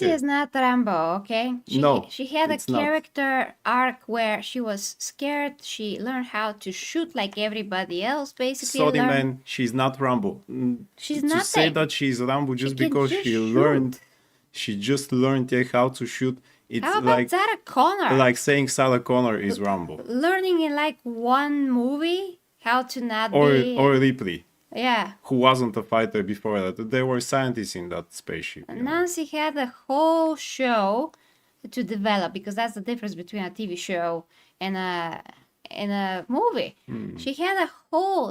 Nancy is not Rambo, okay? No, she had a it's not. character arc where she was scared. She learned how to shoot like everybody else, basically. Sorry, man, she's not Rambo. She's To say nothing. that she's Rambo just can because just she shoot. learned, she just learned how to shoot. It's How about Sarah Connor? like saying Sarah Connor is Rambo. Learning in like one movie how to not Or be. or Ripley, Yeah. who wasn't a fighter before that. They were scientists in that spaceship. You know? Nancy had a whole show to develop, because that's the difference between a TV show and a movie. She had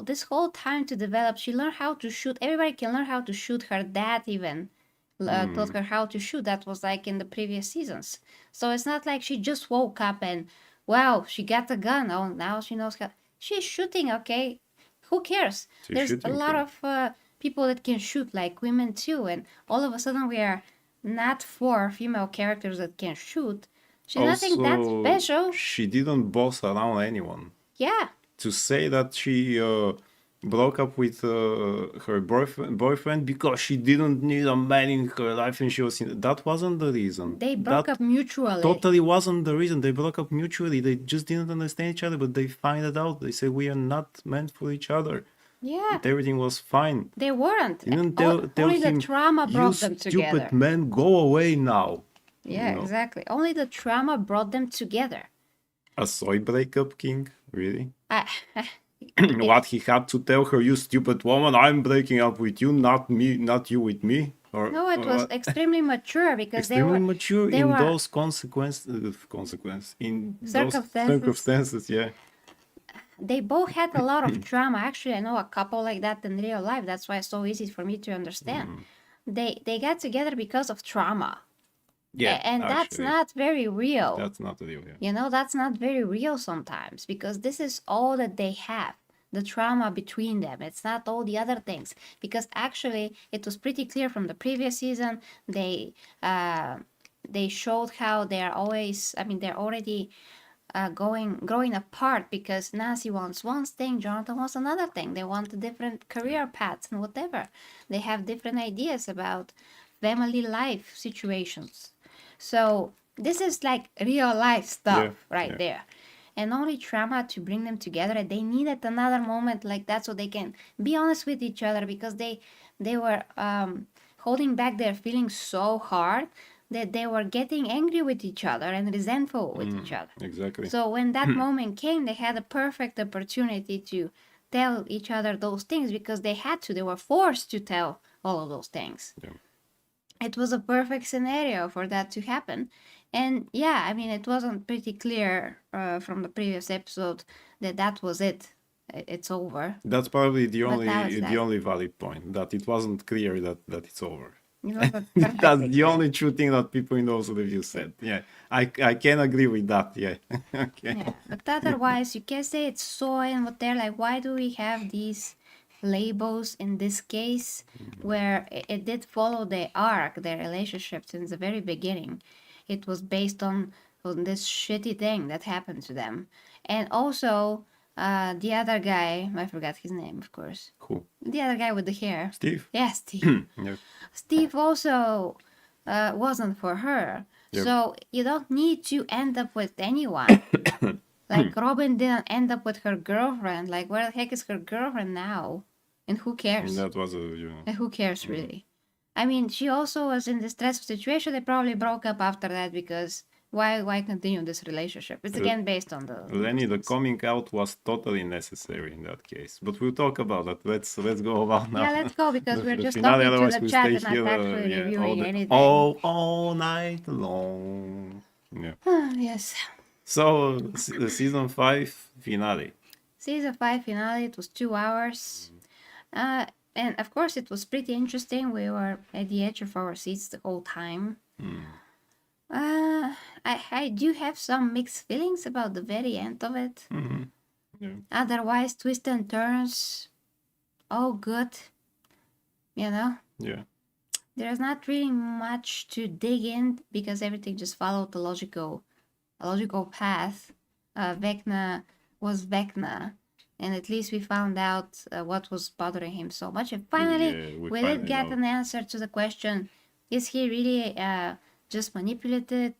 this whole time to develop. She learned how to shoot. Everybody can learn how to shoot. Her dad even taught her how to shoot. That was like in the previous seasons. So it's not like she just woke up and, wow, she got a gun. Oh, now she knows how. She's shooting, okay? Who cares? There's a lot of people that can shoot, like women too. And all of a sudden we are not for female characters that can shoot. She's nothing that special. She didn't boss around anyone. Yeah. To say that she broke up with her boyfriend because she didn't need a man in her life and she was that wasn't the reason. They broke up mutually. Totally wasn't the reason. They broke up mutually. They just didn't understand each other, but they find it out. They said we are not meant for each other. Yeah. But everything was fine. They weren't. Didn't tell Only him, the trauma brought them together. Stupid man, go away now. Yeah, you know? Exactly. Only the trauma brought them together. A soy breakup, King? Really? What he had to tell her, you stupid woman, I'm breaking up with you, not me, not you with me. Or, no, it was extremely mature because extremely they were mature they in were, those in those circumstances. Yeah. They both had a lot of trauma. Actually, I know a couple like that in real life. That's why it's so easy for me to understand. They got together because of trauma. Yeah, and that's not very real. That's not real, yeah. You know, that's not very real sometimes, because this is all that they have, the trauma between them. It's not all the other things, because actually it was pretty clear from the previous season. They showed how they're already growing apart, because Nancy wants one thing, Jonathan wants another thing. They want different career paths and whatever. They have different ideas about family life situations. So this is like real life stuff there. And only trauma to bring them together. They needed another moment like that so they can be honest with each other, because they were holding back their feelings so hard that they were getting angry with each other and resentful with each other. Exactly. So when that moment came, they had a perfect opportunity to tell each other those things, because they had to. They were forced to tell all of those things. Yeah. It was a perfect scenario for that to happen. And yeah, I mean, it wasn't pretty clear from the previous episode that was it. It's over. That's probably the only valid point, that it wasn't clear that it's over. That's the only true thing that people in those reviews said. Yeah, I can agree with that. Yeah. Okay. Yeah, but otherwise, you can say it's soy and what they're like. Why do we have these labels in this case, where it did follow their arc, their relationship since the very beginning? It was based on this shitty thing that happened to them. And also the other guy, I forgot his name, of course. Who? The other guy with the hair. Steve? Yeah, Steve. Yep. Steve also wasn't for her. Yep. So you don't need to end up with anyone. Like Robin didn't end up with her girlfriend. Like, where the heck is her girlfriend now? And who cares? That was And who cares, really? I mean, she also was in this stressful situation. They probably broke up after that, because why continue this relationship? It's again based on the... Lenny, the coming out was totally necessary in that case. But we'll talk about that. Let's go about now. Yeah, let's go, because we're just talking to the chat and not actually reviewing anything. All night long. Yeah. Yes. So, the season 5 finale. Season 5 finale, it was 2 hours. And of course, it was pretty interesting. We were at the edge of our seats the whole time. I do have some mixed feelings about the very end of it. Yeah. Otherwise, twists and turns, all good. You know? Yeah. There's not really much to dig in, because everything just followed a logical path. Vecna was Vecna. And at least we found out what was bothering him so much. And finally, we did get an answer to the question, is he really just manipulated,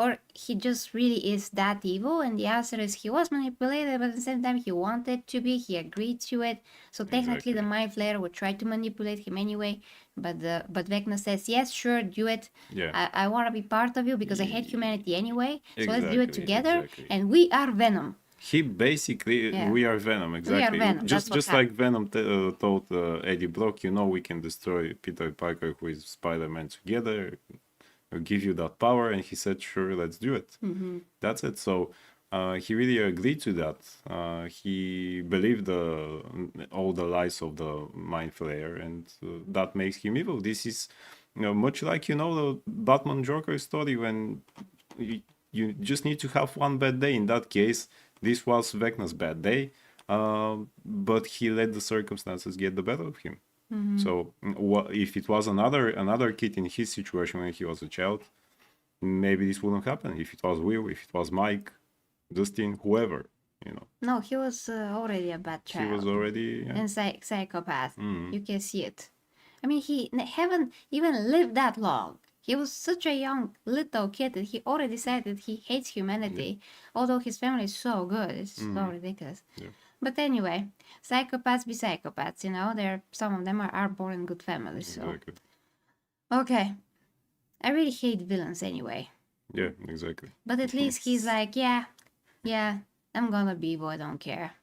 or he just really is that evil? And the answer is he was manipulated, but at the same time he wanted to be, he agreed to it. So technically the mind flayer would try to manipulate him anyway, but Vecna says, yes, sure, do it. I want to be part of you because I hate humanity anyway, so let's do it together. And we are Venom. He basically, we are Venom, exactly. We are Venom. Just like Venom told Eddie Brock, we can destroy Peter Parker with Spider-Man together, give you that power, and he said, sure, let's do it. That's it. So he really agreed to that. He believed all the lies of the mind flayer, and that makes him evil. This is much like the Batman Joker story, when you just need to have one bad day. In that case, this was Vecna's bad day, but he let the circumstances get the better of him. So if it was another kid in his situation when he was a child, maybe this wouldn't happen. If it was Will, if it was Mike, Dustin, whoever, No, he was already a bad child. He was already and psychopath. You can see it. I mean, he haven't even lived that long. He was such a young little kid that he already said that he hates humanity, although his family is so good. It's so ridiculous. But anyway, psychopaths be psychopaths, some of them are born in good families. So. Exactly. Okay. I really hate villains anyway. Yeah, exactly. But at least he's like, yeah, I'm gonna be evil, I don't care.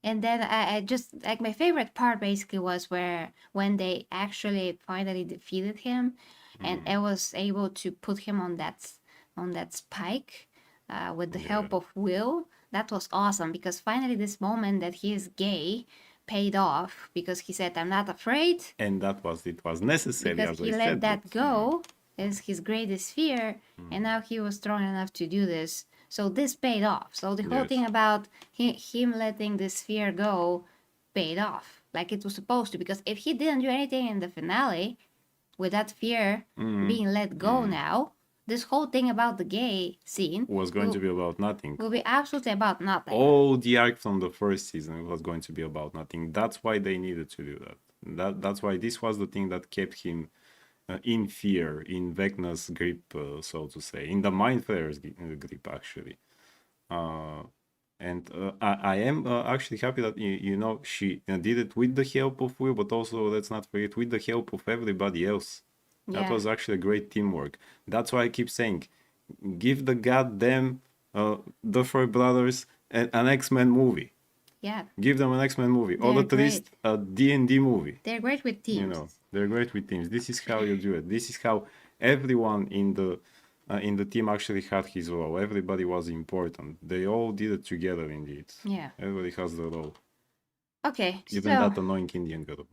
And then I just, like, my favorite part basically was when they actually finally defeated him, and I was able to put him on that spike with the help of Will. That was awesome, because finally this moment that he is gay paid off, because he said, I'm not afraid. And it was necessary, because he let that go as his greatest fear, and now he was strong enough to do this. So this paid off. So the whole thing about him letting this fear go paid off, like it was supposed to, because if he didn't do anything in the finale with that fear being let go now, this whole thing about the gay scene was going to be about nothing. Will be absolutely about nothing. All the arc from the first season was going to be about nothing. That's why they needed to do that. That's why this was the thing that kept him in fear, in Vecna's grip, so to say, in the Mind Flayer's grip, actually. And I am actually happy that she did it with the help of Will, but also, let's not forget, with the help of everybody else. That was actually a great teamwork. That's why I keep saying, give the goddamn Duffer Brothers an X-Men movie. Yeah. Give them an X-Men movie, or at least a D&D movie. They're great with teams. They're great with teams. This is how you do it. This is how everyone in the team actually had his role. Everybody was important. They all did it together, indeed. Yeah. Everybody has their role. Okay. Even that annoying Indian girl.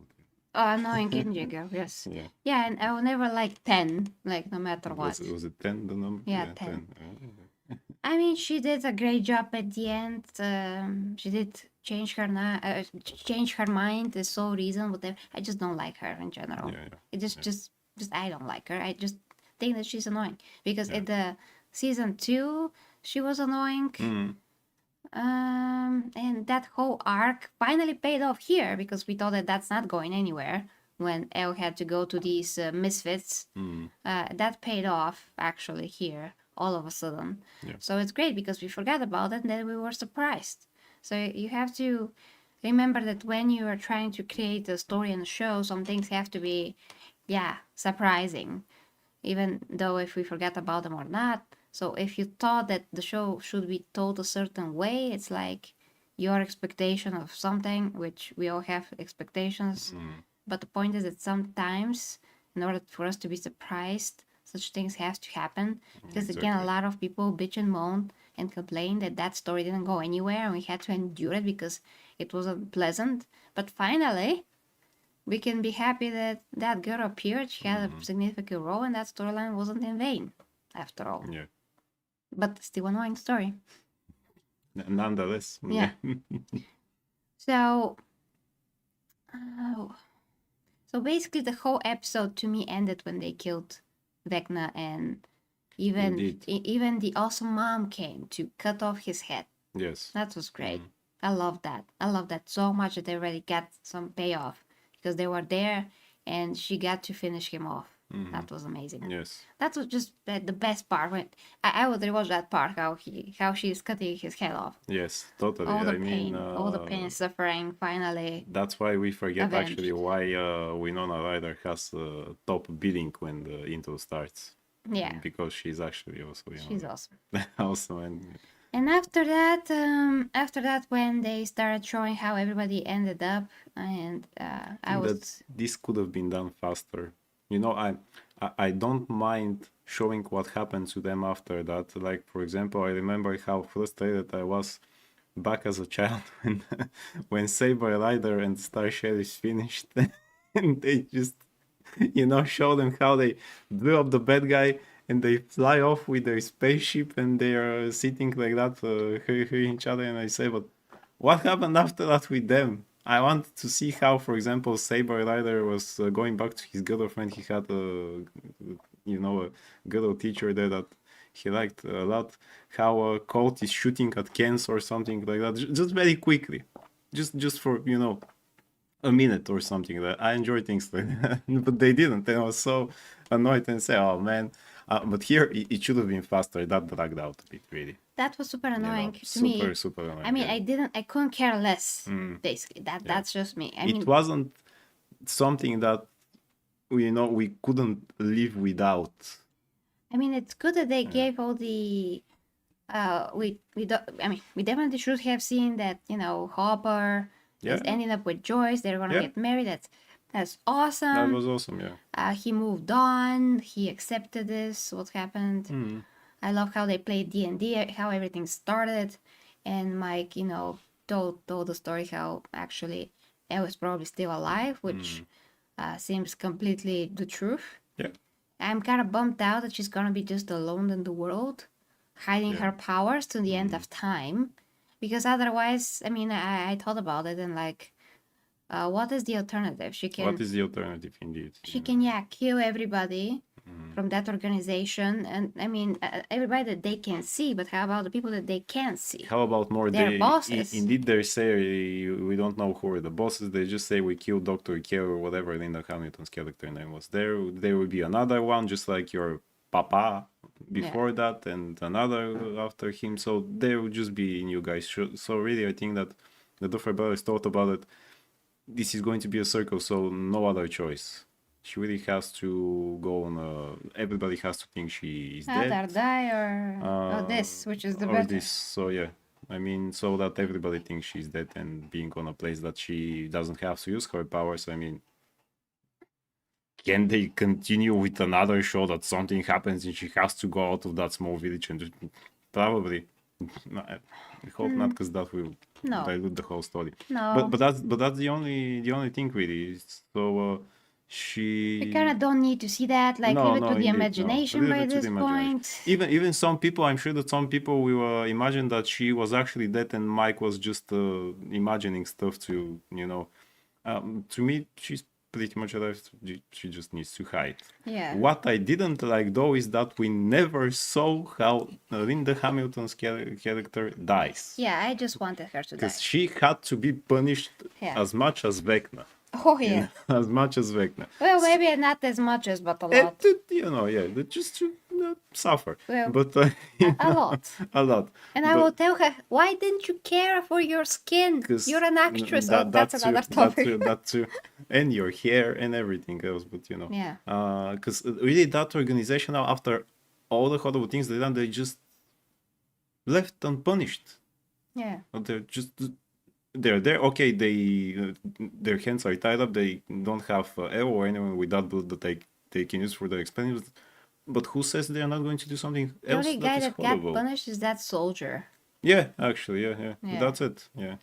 Annoying Indian girl, yes. Yeah, and I will never like 10, like, no matter what. Was it 10, the number? Yeah, 10. I mean, she did a great job at the end. She did change her mind, the sole reason, whatever. I just don't like her in general. It just I don't like her. I just think that she's annoying, because in the season 2 she was annoying. And that whole arc finally paid off here, because we thought that that's not going anywhere when Elle had to go to these misfits. That paid off actually here all of a sudden. So it's great, because we forgot about it and then we were surprised. So you have to remember that when you are trying to create a story and a show, some things have to be surprising, even though if we forget about them or not. So if you thought that the show should be told a certain way, it's like your expectation of something, which we all have expectations. But the point is that sometimes, in order for us to be surprised, such things have to happen. Because again, a lot of people bitch and moan and complain that story didn't go anywhere, and we had to endure it because it wasn't pleasant. But finally, we can be happy that that girl appeared. She had a significant role, and that storyline wasn't in vain, after all. Yeah. But still annoying story. Nonetheless. Yeah. So basically the whole episode to me ended when they killed Vecna, and even the awesome mom came to cut off his head. Yes. That was great. I love that. I love that so much that they already got some payoff, because they were there and she got to finish him off. That was amazing. Yes. That was just the best part. When I would rewatch that part, how she's cutting his head off. Yes, totally. All the I mean, pain, all the pain and suffering finally. that's why we forget Avenged. actually why Winona Ryder has top billing when the intro starts. Yeah, Because she's actually also, she's awesome. also And after that, when they started showing how everybody ended up, and I was that this could have been done faster. You know, I don't mind showing what happened to them after that. Like, for example, I remember how frustrated I was back as a child when Saber Rider and Star Sheriff finished, and they just, show them how they blew up the bad guy and they fly off with their spaceship and they are sitting like that, hearing each other. And I say, but what happened after that with them? I want to see how, for example, Saber Rider was going back to his girlfriend. He had a girl teacher there that he liked a lot. How Colt is shooting at Kens or something like that, just very quickly, just for a minute or something. That I enjoy things like that, but they didn't. And I was so annoyed and say, "Oh man!" But here it should have been faster. That dragged out a bit, really. That was super annoying to super, me. Super annoying. I mean, yeah. I couldn't care less. Basically, that's just me. I mean, it wasn't something that we couldn't live without. I mean, it's good that they gave all the. We definitely should have seen that. Hopper is ending up with Joyce. They're gonna get married. That's awesome. That was awesome. Yeah. He moved on. He accepted this. What happened? I love how they played D&D. How everything started, and Mike, told the story how actually Elle was probably still alive, which seems completely the truth. Yeah. I'm kind of bummed out that she's gonna be just alone in the world, hiding her powers to the end of time, because otherwise, I mean, I thought about it and like, what is the alternative? What is the alternative, indeed? She can kill everybody from that organization, and I mean everybody that they can see. But how about the people that they can't see? How about more their bosses? Indeed, they say we don't know who are the bosses. They just say we killed Dr. K or whatever Linda Hamilton's character name was. There will be another one, just like your papa before that, and another after him. So there will just be new guys. So really, I think that the Duffer Brothers thought about it. This is going to be a circle, so no other choice. She really has to go on. Everybody has to think she is dead. Either die or this, which is the better. This. So yeah, I mean, so that everybody thinks she's dead and being on a place that she doesn't have to use her powers. I mean, can they continue with another show that something happens and she has to go out of that small village and probably? I hope not, because that will dilute the whole story. No. But that's the only thing really. So we kind of don't need to see that. Like leave it to the imagination by this point. Even some people, I'm sure that some people will imagine that she was actually dead and Mike was just imagining stuff to to me she's pretty much alive. She just needs to hide. Yeah. What I didn't like though is that we never saw how Linda Hamilton's character dies. Yeah, I just wanted her to die. Because she had to be punished as much as Vecna. Oh yeah. As much as Vecna. Well, maybe not as much as, but a lot. Just to suffer. Well, but a lot. A lot. And I will tell her, why didn't you care for your skin? You're an actress. That's another topic. That too. And your hair and everything else. But Yeah. Because really that organization now, after all the horrible things they done, they just left unpunished. Yeah. They're there. Okay, their hands are tied up. They don't have arrow or anyone with that blood that they can use for their experiments. But who says they're not going to do something else? The only guy that got horrible? punished is that soldier. Yeah, actually, yeah. That's it. Yeah.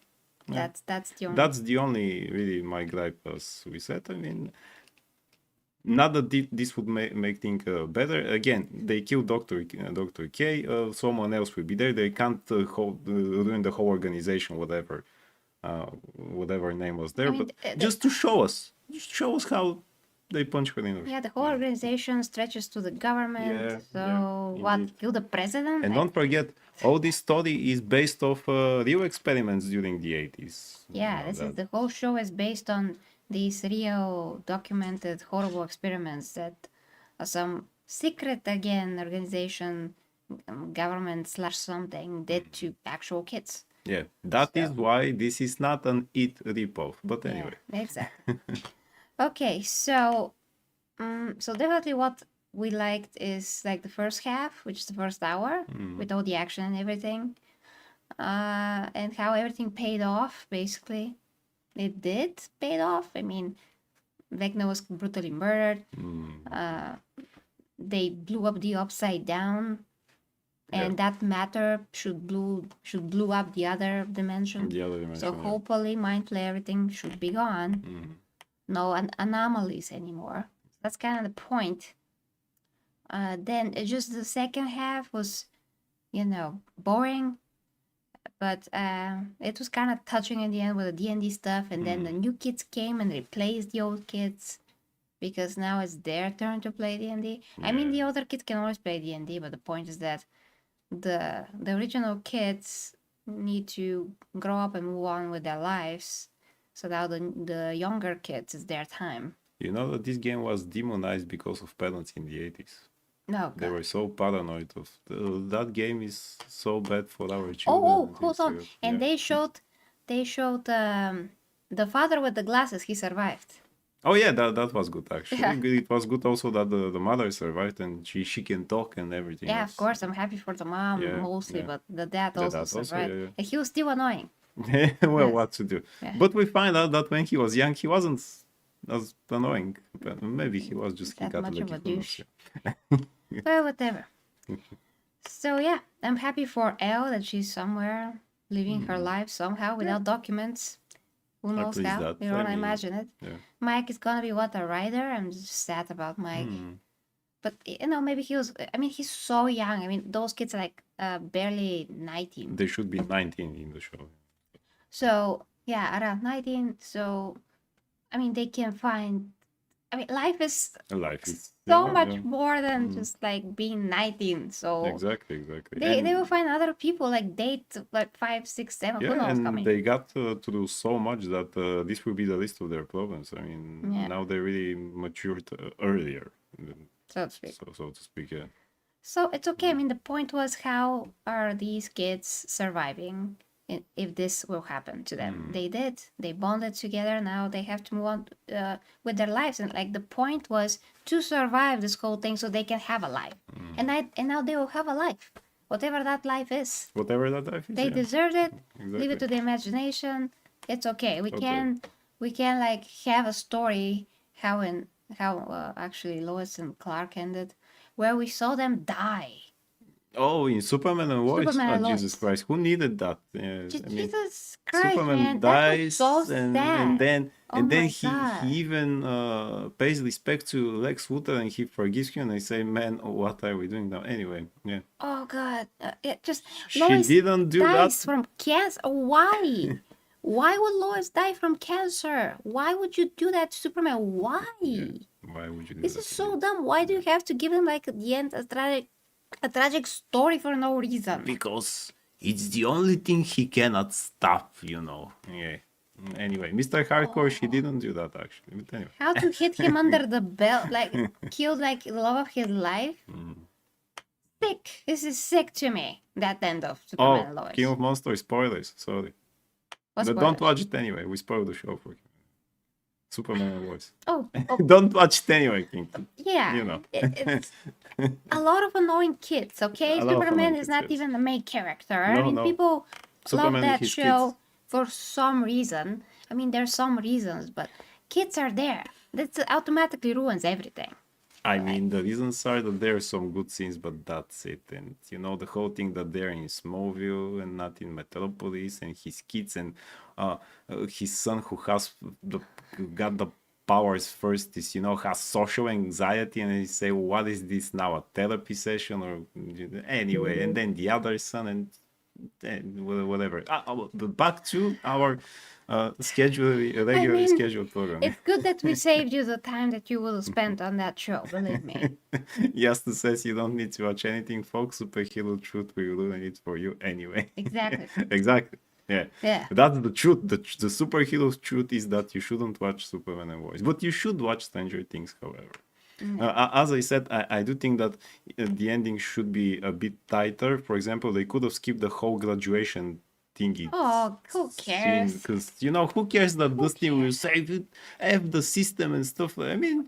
That's the only. That's the only really my gripe, as we said. I mean, not that this would make things better. Again, they killed Dr. K. Someone else will be there. They can't ruin the whole organization, whatever name was there. But just to show us how they punch her in. Yeah, the whole organization stretches to the government. What, kill the president? And don't forget, all this story is based off real experiments during the 80s. Yeah, the whole show is based on these real documented horrible experiments that some secret again organization, government slash something did to actual kids. Yeah, that is why this is not an It ripoff. But anyway. Yeah, exactly. Okay, so so definitely what we liked is like the first half, which is the first hour, with all the action and everything, and how everything paid off. Basically, it did paid off. I mean, Vecna was brutally murdered. They blew up the Upside Down, and that matter should blew up the other dimension. The other dimension. So hopefully, mind play everything should be gone. No anomalies anymore. That's kind of the point. Then just the second half was, boring, but it was kind of touching in the end with the D&D stuff, and then the new kids came and replaced the old kids because now it's their turn to play D&D. I mean, the other kids can always play D&D, but the point is that the original kids need to grow up and move on with their lives, so now the younger kids, it's their time. You know that this game was demonized because of parents in the 80s. No, they were so paranoid of that game is so bad for our children. Oh, hold on! And they showed the father with the glasses. He survived. Oh yeah, that was good actually. Yeah. It was good also that the mother survived and she can talk and everything. Yeah, of course. I'm happy for the mom mostly, but the dad also survived. And he was still annoying. Well, what to do? Yeah. But we find out that when he was young, he wasn't as annoying. But maybe he was just that much of a douche. Well, whatever. So yeah, I'm happy for Elle that she's somewhere living her life somehow without documents. Who knows how? You don't imagine it. Yeah. Mike is gonna be a writer. I'm just sad about Mike. But maybe he's so young. I mean, those kids are like barely 19. They should be 19 in the show. So yeah, around 19. So I mean, they can find. I mean, life is so much more than just like being 19. So exactly. They will find other people, like date like 5, 6, 7. Who knows and coming. They got to do so much that this will be the list of their problems. I mean, now they really matured earlier, so to speak. So to speak, yeah. So it's okay. I mean, the point was, how are these kids surviving if this will happen to them? They did. They bonded together. Now they have to move on with their lives, and like the point was to survive this whole thing so they can have a life. And now they will have a life, whatever that life is. They deserved it. Exactly. Leave it to the imagination. It's okay. We can like have a story how actually Lois and Clark ended, where we saw them die. Oh, in Superman and Lois? Jesus Christ, who needed that? Jesus Christ, Superman man, dies, that was so sad. and then he even pays respect to Lex Luthor, and he forgives him, and they say, "Man, what are we doing now?" Anyway, yeah. Oh God, she Lois didn't do that from cancer. Why? Why would Lois die from cancer? Why would you do that to Superman? Why? Yeah. Why would you do this? This is so dumb. Why do you have to give him like at the end a tragic story for no reason? Because it's the only thing he cannot stop, Yeah. Anyway, Mr. Hardcore, she didn't do that actually. But anyway. How to hit him under the belt, like killed like the love of his life? Sick. This is sick to me. That end of Superman and Lois. King of Monsters spoilers. Sorry. But don't watch it anyway. We spoiled the show for you. Superman and Lois. Oh. Don't watch it anyway, King. Yeah. It's a lot of annoying kids, okay? Superman is not even the main character. I mean, people love that show for some reason. I mean, there's some reasons, but kids are there. That automatically ruins everything. I mean, the reasons are that there are some good scenes, but that's it. And, the whole thing that they're in Smallville and not in Metropolis, and his kids and his son who has got the powers first is, has social anxiety, and they say, what is this now, a therapy session? Or anyway, and then the other son and whatever. But back to our regularly scheduled program. It's good that we saved you the time that you will spend on that show, believe me. Yasta says you don't need to watch anything, folks. Superhero Truth will ruin it for you anyway. Exactly. Exactly. Yeah. Yeah. That's the truth. The superhero's truth is that you shouldn't watch Superman and Lois, but you should watch Stranger Things, however. As I said, I do think that the ending should be a bit tighter. For example, they could have skipped the whole graduation thingy Oh, who scene, cares? because who cares that Dusty will save it, have the system and stuff. I mean,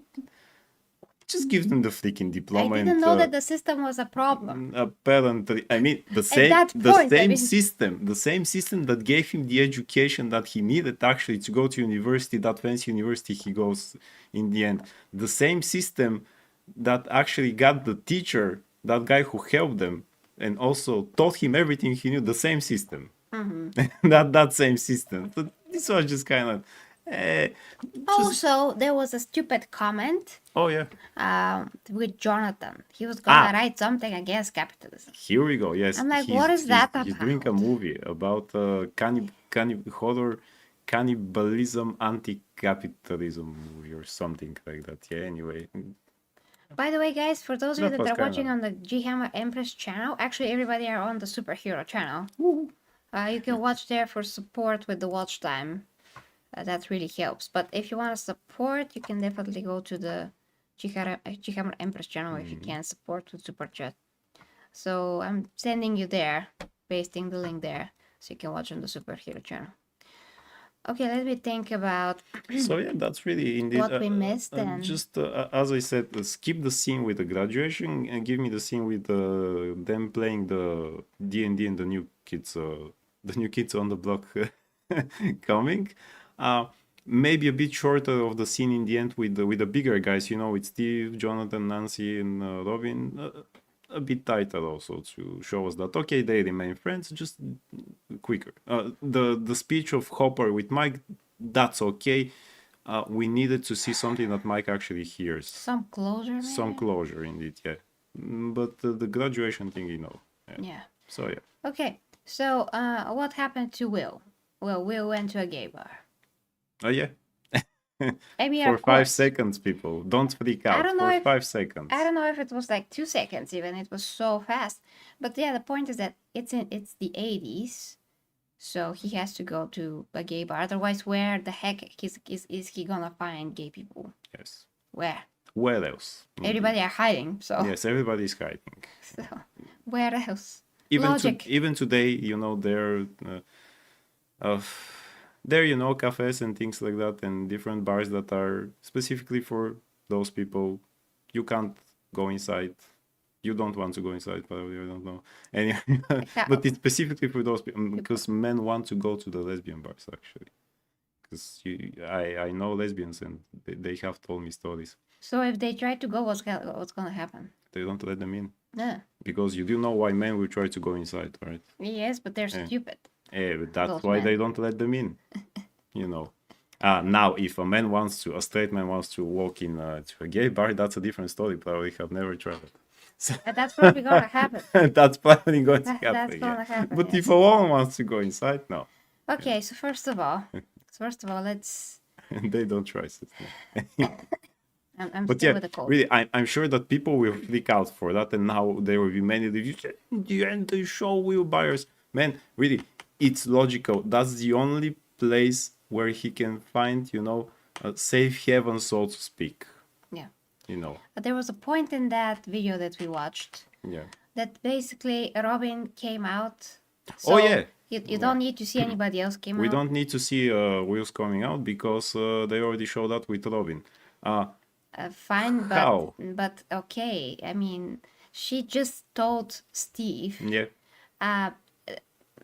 just give them the freaking I diploma didn't and know that the system was a problem. apparently, I mean, At that the point, I same mean, system, that gave him the education that he needed actually to go to university, that fancy university he goes in the end. The same system that actually got the teacher, that guy who helped them and also taught him everything he knew, the same system. That same system. So this was just kind of also, there was a stupid comment oh yeah. with Jonathan. He was gonna Ah, write something against capitalism. here we go. Yes, I'm like, what is that he's doing a about? movie about horror, cannibalism, anti-capitalism movie or something like that. Yeah. Anyway, By the way, guys, for those of you that that was are kind watching of on the G Hammer Empress channel, actually everybody are on the superhero channel. You can watch there for support with the watch time. That really helps. But if you want to support, you can definitely go to the G Hammer Empress channel if you can support with super chat. So I'm sending you there, pasting the link there, so you can watch on the superhero channel. Okay, let me think about so yeah, that's really indeed what we missed and just as I said, skip the scene with the graduation and give me the scene with them playing the D&D and the new kids on the block coming. Maybe a bit shorter of the scene in the end with the bigger guys, with Steve, Jonathan, Nancy, and Robin. A bit tighter also to show us that okay, they remain friends, just quicker. The speech of Hopper with Mike, that's okay. We needed to see something that Mike actually hears. some closure. Some Maybe? closure, indeed, yeah. But the graduation thing, Yeah. So yeah. Okay. So what happened to Will? Well, Will went to a gay bar. Oh yeah. I mean, For of 5 course. seconds, people, don't freak out. I don't know For if 5 seconds. I don't know if it was like 2 seconds even. It was so fast. But yeah, the point is that it's the 80s. So he has to go to a gay bar. Otherwise, where the heck is he gonna find gay people? Yes. Where? Where else? Everybody are hiding. So Yes, everybody's hiding. so where else? Even Logic. even today, there, cafes and things like that, and different bars that are specifically for those people. You can't go inside. You don't want to go inside, probably. I don't know. Anyway, but it's specifically for those people because men want to go to the lesbian bars actually. Because I know lesbians and they have told me stories. So if they try to go, what's gonna happen? They don't let them in. Yeah. Because you do know why men will try to go inside, right? Yes, but they're stupid. Yeah, but that's Those why men. they don't let them in. Now, if a straight man wants to walk in to a gay bar, that's a different story. Probably have never tried it. So That's probably gonna happen. that's probably going to happen. That's gonna happen. But Yes. if a woman wants to go inside, no. Okay, so first of all, let's. They don't trust it. I'm But still yeah, with the cold. really, I'm sure that people will freak out for that, and now there will be many reviews. The end the show will buyers. Man, really, it's logical. That's the only place where he can find, a safe haven, so to speak. Yeah. But there was a point in that video that we watched. Yeah. That basically Robin came out. So oh yeah. You don't need to see anybody else came out. We don't need to see Wills coming out because they already showed that with Robin. Fine, how? But okay. I mean, she just told Steve. Yeah.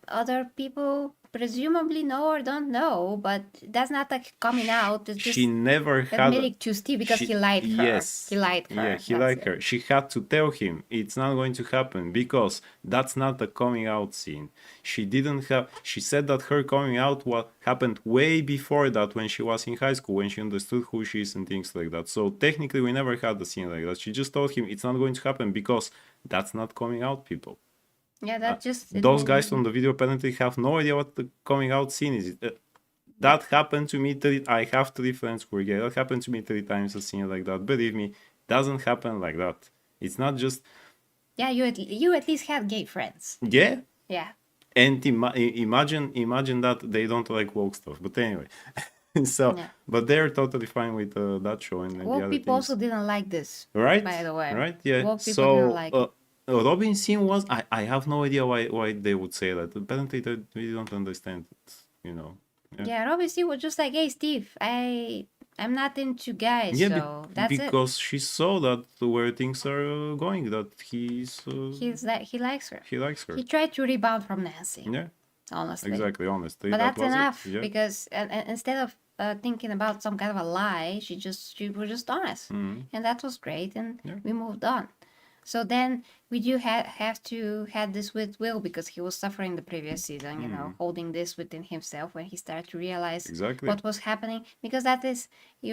Other people presumably know or don't know, but that's not like coming out. It's just she never had admitting to Steve because he lied her. Yes, he lied her. Yeah, he lied her. She had to tell him it's not going to happen because that's not the coming out scene. She didn't have. She said that her coming out happened way before that when she was in high school, when she understood who she is and things like that. So technically, we never had the scene like that. She just told him it's not going to happen because that's not coming out, people. Yeah, that those guys from the video apparently have no idea what the coming out scene is. That happened to me. I have 3 friends who are gay. That happened to me 3 times. A scene like that. Believe me, doesn't happen like that. It's not just. Yeah, you at least have gay friends. Yeah. Yeah. And imagine that they don't like woke stuff. But anyway, so Yeah. but they're totally fine with that show and the Woke other people also things, didn't like this, right? by the way. Right? Yeah. Woke people didn't So like it. Robin scene was I have no idea why they would say that. Apparently, we don't understand it. You know. Yeah. Yeah, Robbie C was just like, "Hey, Steve, I'm not into guys, Yeah, so that's it." because she saw that where things are going, that He likes her. he likes her. He tried to rebound from Nancy, Yeah, honestly. exactly. Honestly, But that that's was enough it. Yeah. because and instead of thinking about some kind of a lie, she was just honest, and that was great, and Yeah. we moved on. So then we do have to had this with Will because he was suffering the previous season, you know, holding this within himself when he started to realize Exactly. what was happening. Because that is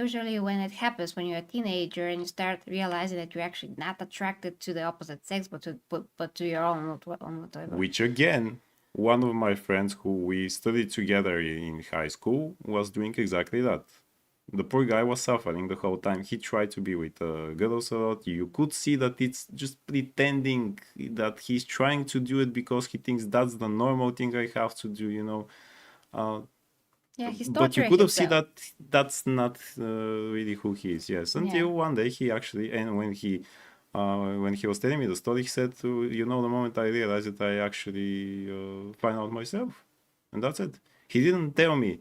usually when it happens when you're a teenager and you start realizing that you're actually not attracted to the opposite sex, but to your own whatever. Which again, one of my friends who we studied together in high school was doing exactly that. The poor guy was suffering the whole time. He tried to be with girls a lot. You could see that it's just pretending that he's trying to do it because he thinks that's the normal thing I have to do, you know. Yeah, he's But you torturing could have seen himself. that that's not really who he is. Yes, until one day he actually, and when he was telling me the story, he said, "You know, the moment I realized that I actually find out myself, and that's it." He didn't tell me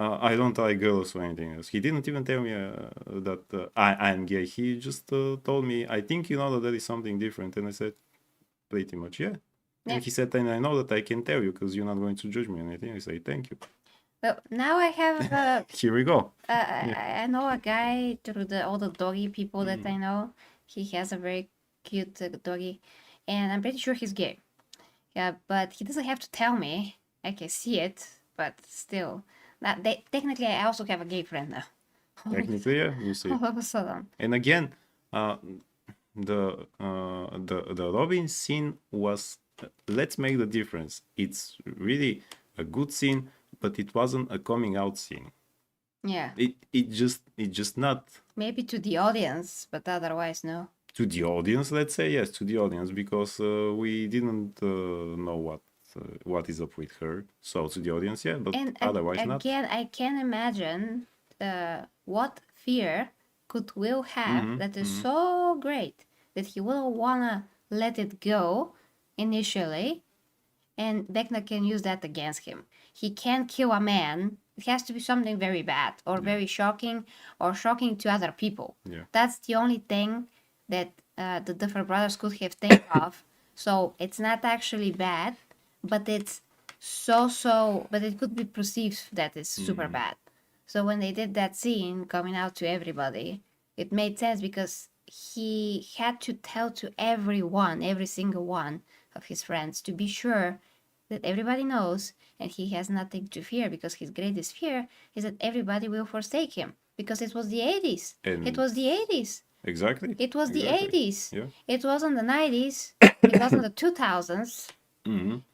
I don't like girls or anything else. He didn't even tell me that I'm gay. He just told me, "I think you know that there is something different," and I said, "Pretty much, yeah." And he said, "And I know that I can tell you because you're not going to judge me or anything." I say, "Thank you." Well, now I have Here we go. I know a guy through all the doggy people that I know. He has a very cute doggy, and I'm pretty sure he's gay. Yeah, but he doesn't have to tell me. I can see it, but still, technically I also have a gay friend now. Technically, yeah, you see. All of a sudden. And again, the Robin scene was let's make the difference. It's really a good scene, but it wasn't a coming out scene. Yeah. It just not. Maybe to the audience, but otherwise no. To the audience, let's say yes, to the audience, because we didn't know what is up with her. So to the audience, yeah, but and otherwise not. Again, I can imagine what fear could Will have that is so great that he wouldn't wanna let it go initially, and Vecna can use that against him. He can't kill a man. It has to be something very bad or very shocking or shocking to other people. Yeah. That's the only thing that the different brothers could have think of. So it's not actually bad, but it's but it could be perceived that it's super bad. So when they did that scene coming out to everybody, it made sense because he had to tell to everyone, every single one of his friends, to be sure that everybody knows and he has nothing to fear, because his greatest fear is that everybody will forsake him, because it was the 80s. It was the 80s. Exactly. It was the 80s. Yeah. It wasn't the 90s. It wasn't the 2000s.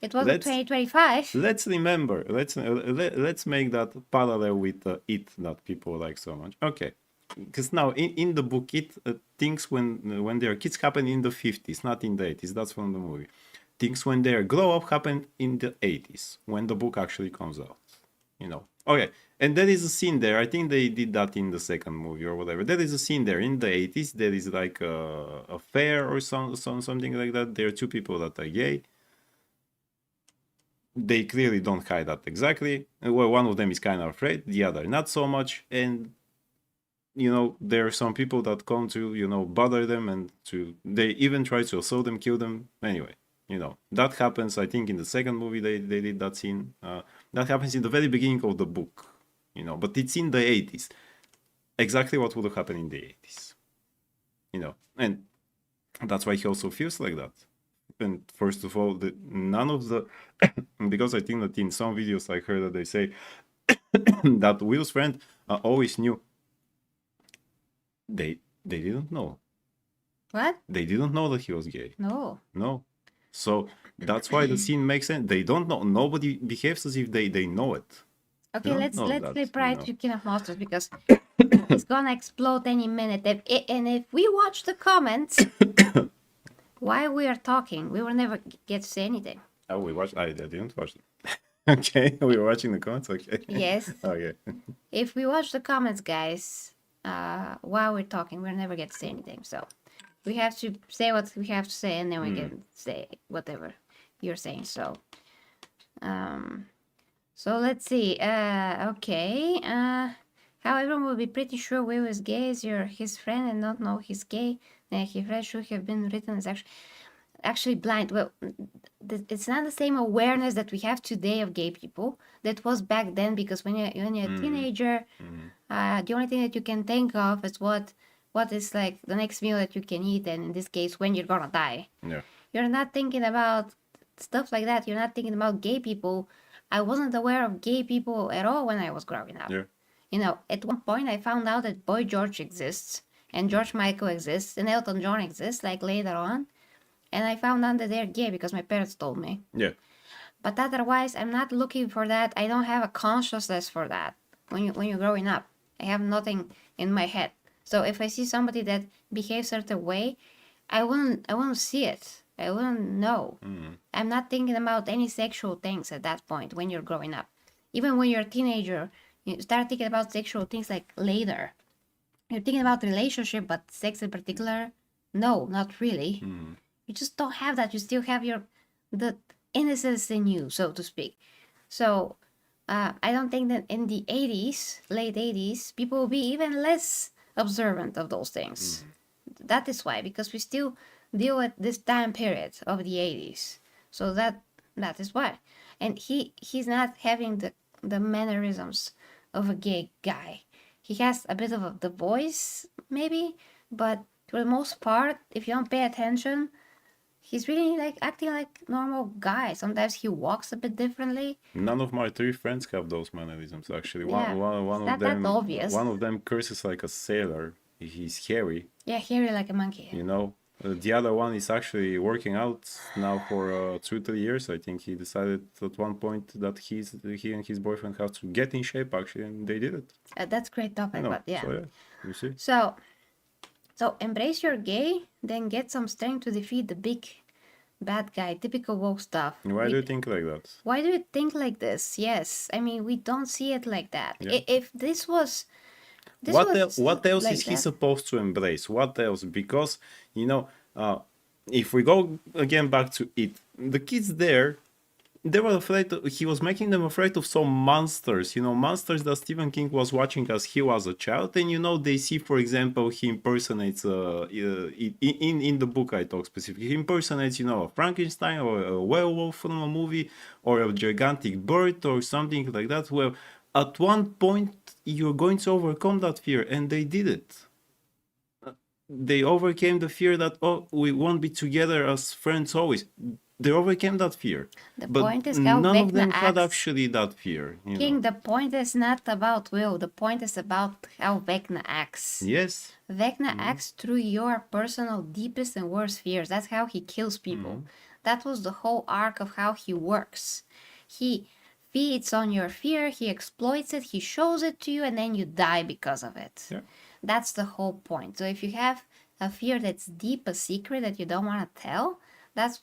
It wasn't 2025. Let's remember. Let's make that parallel with It that people like so much. Okay, because now in the book It things when their kids happen in the 50s, not in the 80s. That's from the movie. Things when they grow up happen in the 80s when the book actually comes out. You know. Okay, and there is a scene there. I think they did that in the second movie or whatever. There is a scene there in the 80s. There is like a fair or something like that. There are two people that are gay. They clearly don't hide that exactly. Well, one of them is kind of afraid, the other not so much. And you know, there are some people that come to bother them, and they even try to assault them, kill them. Anyway, that happens. I think in the second movie they did that scene. That happens in the very beginning of the book. But it's in the 80s. Exactly what would have happened in the 80s. And that's why he also feels like that. And first of all, none of the because I think that in some videos I heard that they say that Will's friend always knew. They didn't know. What? They didn't know that he was gay. No. So that's why the scene makes sense. They don't know. Nobody behaves as if they know it. Okay, let's flip right to King of Monsters, because it's gonna explode any minute. And if we watch the comments while we are talking, we will never get to say anything. Oh, we watched. I didn't watch it. Okay, we were watching the comments. Okay. Yes. Okay. If we watch the comments, guys, while we're talking, we'll never get to say anything. So we have to say what we have to say, and then we can say whatever you're saying. Um, so let's see. Okay. How everyone will be pretty sure Will is gay is his friend and not know he's gay. Then his friend should have been written as actually blind. Well, it's not the same awareness that we have today of gay people that was back then, because when you're a teenager, the only thing that you can think of is what is like the next meal that you can eat, and in this case, when you're gonna die. Yeah. You're not thinking about stuff like that. You're not thinking about gay people. I wasn't aware of gay people at all when I was growing up. Yeah. You know, at one point I found out that Boy George exists and George Michael exists and Elton John exists, like later on. And I found out that they're gay because my parents told me. Yeah. But otherwise, I'm not looking for that. I don't have a consciousness for that. When you're growing up, I have nothing in my head. So if I see somebody that behaves a certain way, I wouldn't see it. I wouldn't know. I'm not thinking about any sexual things at that point when you're growing up. Even when you're a teenager, you start thinking about sexual things like later. You're thinking about relationship, but sex in particular, no, not really. You just don't have that. You still have the innocence in you, so to speak. So I don't think that in the 80s, late 80s, people will be even less observant of those things. That is why, because we still deal with this time period of the 80s. So that is why. And he's not having the mannerisms of a gay guy. He has a bit of the voice, maybe, but for the most part, if you don't pay attention, he's really like acting like normal guy. Sometimes he walks a bit differently. None of my three friends have those mannerisms. Actually, Yeah, one it's not that obvious. One of them curses like a sailor. He's hairy. Yeah, hairy like a monkey. You know, the other one is actually working out now for 2-3 years. I think he decided at one point that he and his boyfriend have to get in shape actually, and they did it. That's great topic, but yeah. So yeah, you see. So embrace your gay, then get some strength to defeat the big bad guy. Typical woke stuff. Why do you think like that? Why do you think like this? Yes, I mean we don't see it like that. Yeah. If this was. What else like is he that? supposed to embrace? What else? Because if we go again back to it, the kids there, they were afraid. He was making them afraid of some monsters. Monsters that Stephen King was watching as he was a child. And they see, for example, he impersonates. In the book I talk specifically, he impersonates, a Frankenstein or a werewolf from a movie or a gigantic bird or something like that. Well, at one point you're going to overcome that fear, and they did it. They overcame the fear that we won't be together as friends always. They overcame that fear. The but point is how none of Vecna them had acts. actually that fear. King, the point is not about Will. The point is about how Vecna acts. Yes. Vecna acts through your personal deepest and worst fears. That's how he kills people. That was the whole arc of how he works. He feeds on your fear, he exploits it, he shows it to you, and then you die because of it. Yeah. That's the whole point. So if you have a fear that's deep, a secret that you don't want to tell, that's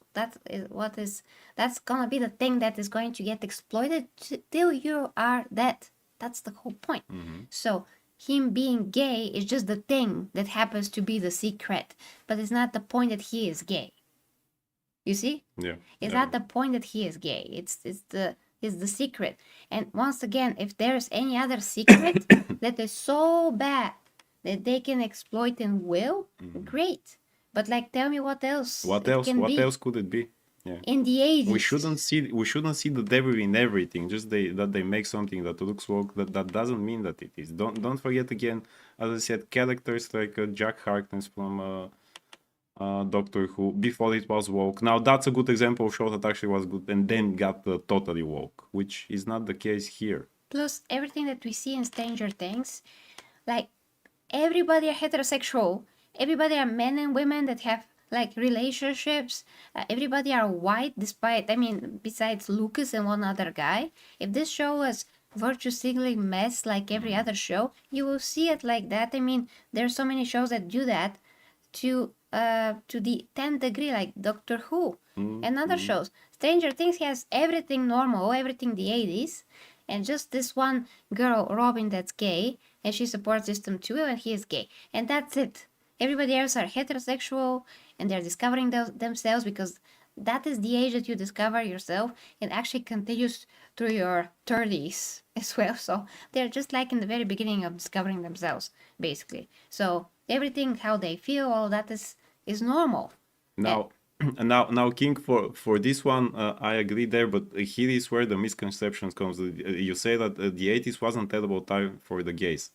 gonna be the thing that is going to get exploited till you are dead. That's the whole point. So him being gay is just the thing that happens to be the secret, but it's not the point that he is gay. You see? Yeah. It's not the point that he is gay. It's the secret. And once again, if there's any other secret that is so bad that they can exploit and will, great. But tell me what else. What else could it be? Yeah. In the 80s. We shouldn't see the devil in everything. Just that they make something that looks woke. That doesn't mean that it is. Don't forget again, as I said, characters like Jack Harkness from Doctor Who, before it was woke. Now that's a good example of show that actually was good and then got totally woke, which is not the case here. Plus everything that we see in Stranger Things, everybody are heterosexual, everybody are men and women that have relationships, everybody are white, besides Lucas and one other guy. If this show was virtue signaling mess like every other show, you will see it like that. There's so many shows that do that to to the 10th degree, like Doctor Who and other Mm-hmm. shows. Stranger Things has everything normal, everything the 80s, and just this one girl, Robin, that's gay, and she supports system 2, and he is gay, and that's it. Everybody else are heterosexual, and they're discovering themselves, because that is the age that you discover yourself, and actually continues through your 30s as well. So they're just like in the very beginning of discovering themselves, basically. So everything, how they feel, all that is normal. Now, now, King, for this one, I agree there, but here is where the misconceptions comes. You say that the 80s wasn't terrible time for the gays.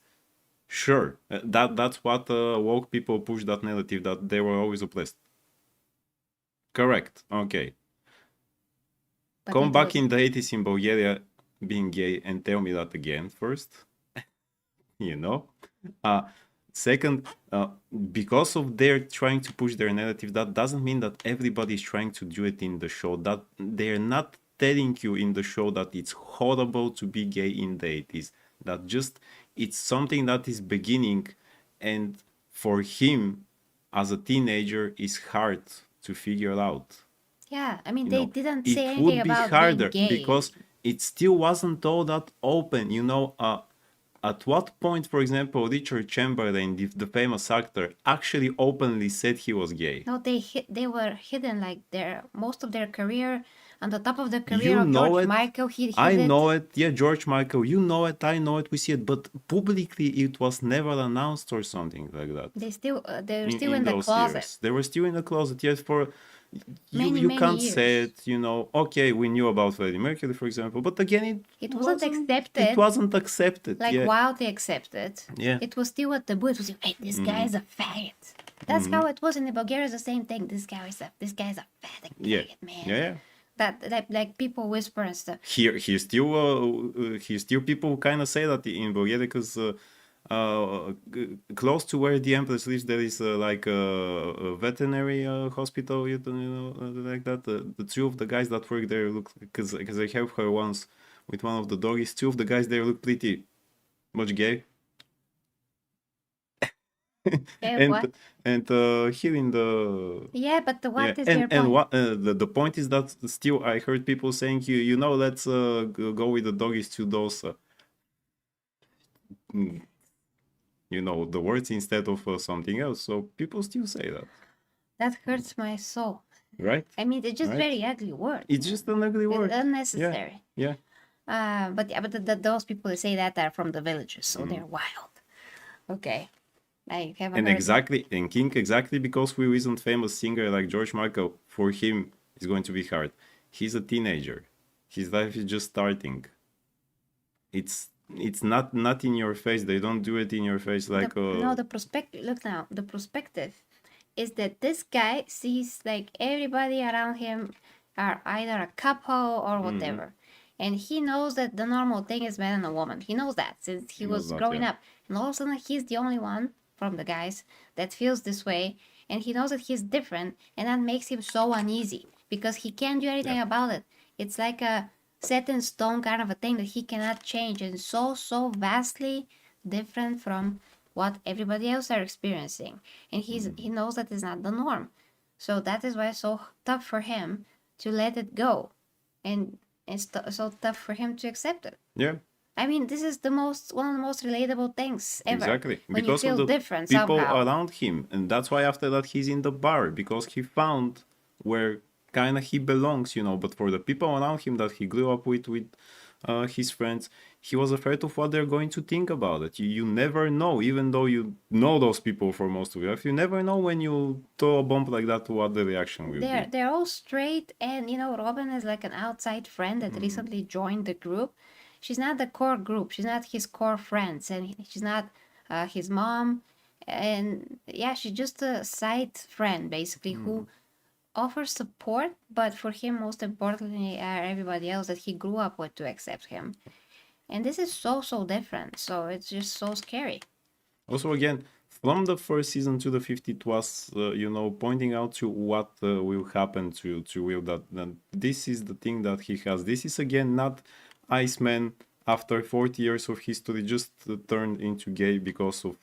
Sure, that's what woke people push that narrative that they were always oppressed. Correct. Okay. But Come it back was, in the 80s in Bulgaria being gay and tell me that again first. You know? Uh, Second, because of their trying to push their narrative, that doesn't mean that everybody is trying to do it in the show. That they're not telling you in the show that it's horrible to be gay in the 80s. That just it's something that is beginning, and for him as a teenager is hard to figure out. yeah, I mean, You they know, didn't say it anything would be about being harder gay. because it still wasn't all that open. At what point, for example, Richard Chamberlain, the famous actor, actually openly said he was gay? No, they were hidden, like most of their career, on the top of the career You of know George it. Michael, he I hid know it. it. Yeah, George Michael, you know it. I know it. We see it. But publicly, it was never announced or something like that. They're still In in the those closet years, they were still in the closet. Yes, for many, you many can't say years. it. Okay, we knew about Freddie Mercury, for example, but again, It wasn't it accepted, wasn't accepted. like Yeah, wildly accepted. yeah. It was still a taboo. It was, hey, this guy Mm-hmm. is a faggot. That's Mm-hmm. how it was in the Bulgaria. The same thing. This guy's a Yeah, faggot, man. yeah, yeah. That like people whisper and stuff. Here still people kind of say that in Bulgaria because close to where the Empress lives, there is like a veterinary hospital, like that. The two of the guys that work there look because I helped her once with one of the doggies. Two of the guys there look pretty much gay. Yeah, and what? here in the Yeah, but yeah, what is your and point? what the point is that still I heard people saying let's go with the doggies to those mm, the words instead of something else. So people still say that, That hurts my soul. right? I mean, it's just Right? very ugly word. It's just an ugly It's word. Yeah, unnecessary. yeah. But yeah, but those people that say that are from the villages, so Mm. they're wild. Okay, I haven't And heard it. exactly, and King, exactly because we isn't famous singer like George Michael, for him it's going to be hard. He's a teenager. His life is just starting. It's not in your face. They don't do it in your face like No, the perspective. Look now, the perspective is that this guy sees like everybody around him are either a couple or whatever. And he knows that the normal thing is man and a woman. He knows that since he he knows was that, growing yeah. up. And all of a sudden, he's the only one from the guys that feels this way. And he knows that he's different. And that makes him so uneasy because he can't do anything Yeah. about it. It's like a set in stone kind of a thing that he cannot change. And so vastly different from what everybody else are experiencing. And he knows that is not the norm. So that is why it's so tough for him to let it go. And it's so tough for him to accept it. Yeah. I mean, this is one of the most relatable things ever. Exactly. When you Because of feel the different people somehow. around him. And that's why after that he's in the bar, because he found where kind of he belongs, But for the people around him that he grew up with his friends, he was afraid of what they're going to think about it. You never know, even though you know those people for most of your life, you never know when you throw a bomb like that what the reaction will be. They're all straight, and Robin is like an outside friend that recently joined the group. She's not the core group. She's not his core friends, and she's not his mom. And yeah, she's just a side friend basically who offers support, but for him, most importantly, are everybody else that he grew up with to accept him. And this is so different. So it's just so scary. Also, again, from the first season to the 50th, it was, pointing out to what will happen to Will. That this is the thing that he has. This is, again, not Iceman after 40 years of history just turned into gay because of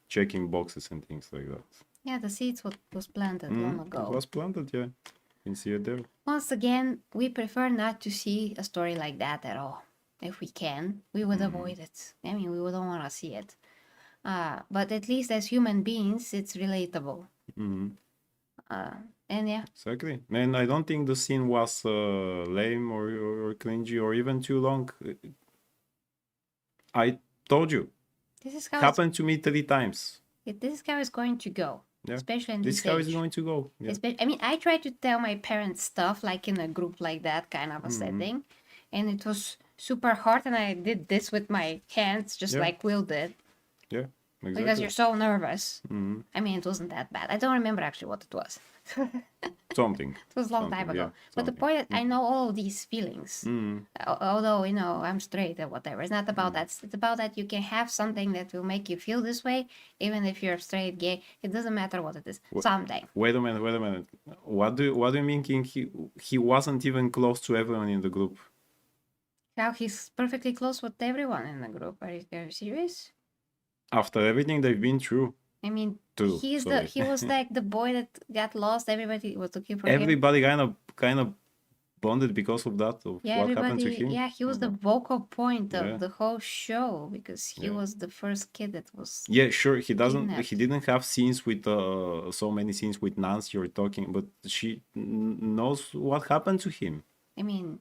checking boxes and things like that. Yeah, the seeds was planted long It ago. was planted, yeah. You can see it there. Once again, we prefer not to see a story like that at all. If we can, we would avoid it. I mean, we wouldn't want to see it. But at least as human beings, it's relatable. And yeah. Exactly. And I don't think the scene was lame or cringy or even too long. I told you. This is how Happened to me 3 times. this is how it's going to go. Yeah. Especially in this this how age. it's going to go. Yeah. I mean, I try to tell my parents stuff like in a group like that kind of a setting, and it was super hard. And I did this with my hands, just like Will did. Yeah, exactly. Because you're so nervous. I mean, it wasn't that bad. I don't remember actually what it was. Something. It was a long time ago. Yeah, but the point is, I know all of these feelings. Although, I'm straight or whatever. It's not about that. It's about that you can have something that will make you feel this way, even if you're straight, gay. It doesn't matter what it is. Something. Wait a minute. What do you mean, King? He wasn't even close to everyone in the group. How he's perfectly close with everyone in the group. Are you serious? After everything they've been through. I mean, he was like the boy that got lost. Everybody was looking for him. Everybody kind of bonded because of that. Of what happened to him. Yeah, he was the vocal point of the whole show because he was the first kid that was. Yeah, sure. He kidnapped. didn't have scenes with so many scenes with Nancy or talking, but she knows what happened to him. I mean,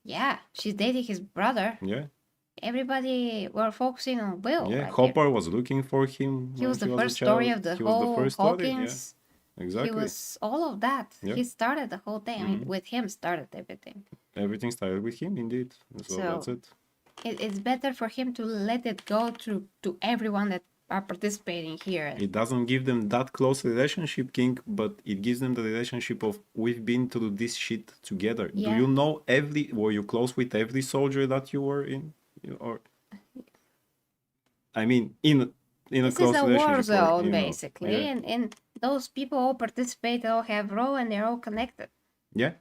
yeah, she's dating his brother. Yeah. Everybody were focusing on Will. Yeah, Hopper was looking for him. He was the first story of the whole Hawkins. Yeah. Exactly. He was all of that. Yeah. He started the whole thing. I mean, with him started everything. Everything started with him, indeed. So that's it. It's better for him to let it go to everyone that are participating here. It doesn't give them that close relationship, King, but it gives them the relationship of we've been through this shit together. Yeah. Do you know were you close with every soldier that you were in? Or I mean, in a close relationship. This is a war zone, basically, and those people all participate, all have role, and they're all connected. Yeah,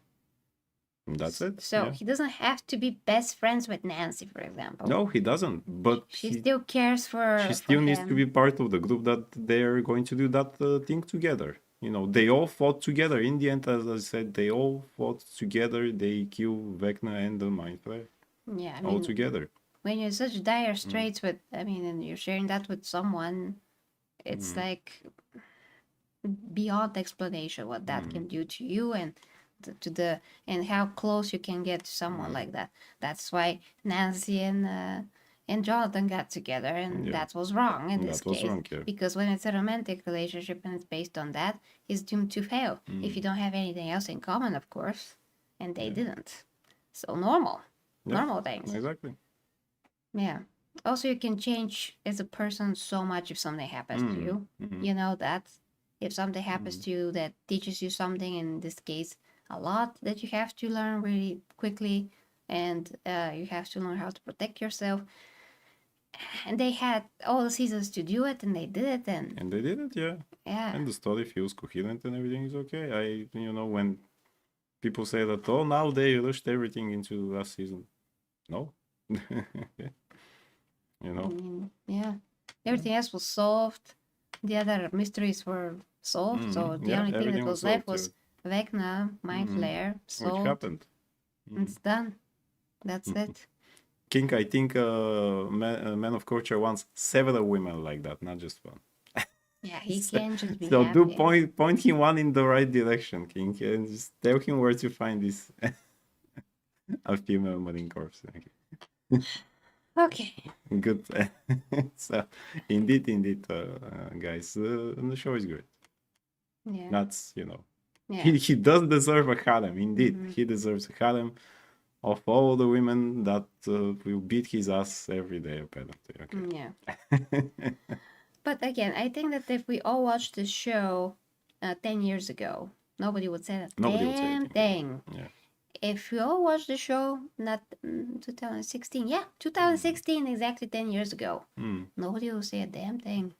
that's it. So he doesn't have to be best friends with Nancy, for example. No, he doesn't. But she still cares for. She still needs to be part of the group that they're going to do that thing together. They all fought together. In the end, as I said, they all fought together. They killed Vecna and the Mind Flayer. Yeah, I mean, all together. When you're in such dire straits with, and you're sharing that with someone, it's like beyond explanation what that can do to you and and how close you can get to someone like that. That's why Nancy and Jonathan got together, and that was wrong in this case. Because when it's a romantic relationship and it's based on that, it's doomed to fail. If you don't have anything else in common, of course, and they didn't. So normal things. Exactly. Yeah. Also, you can change as a person so much if something happens to you. You know that if something happens to you that teaches you something, in this case, a lot, that you have to learn really quickly, and you have to learn how to protect yourself. And they had all the seasons to do it, and they did it. And they did it, yeah. Yeah. And the story feels coherent and everything is okay. When people say that, oh, now they rushed everything into last season. No. Yeah. Everything else was solved. The other mysteries were solved. So the only thing that was left was Vecna, Mind Flayer, solved. Which happened. It's done. That's it. King, I think Man of Culture wants several women like that, not just one. Yeah, he can just be so happy. do point him one in the right direction, King, and just tell him where to find this a female Marine Corps. Okay. Good. So, indeed, guys, the show is great. Yeah. That's he does deserve a harem. Indeed, he deserves a harem of all the women that will beat his ass every day, apparently. Okay. Yeah. But again, I think that if we all watched this show 10 years ago, nobody would say that damn thing. Yeah. If we all watched the show, not 2016, 2016, exactly 10 years ago, nobody will say a damn thing.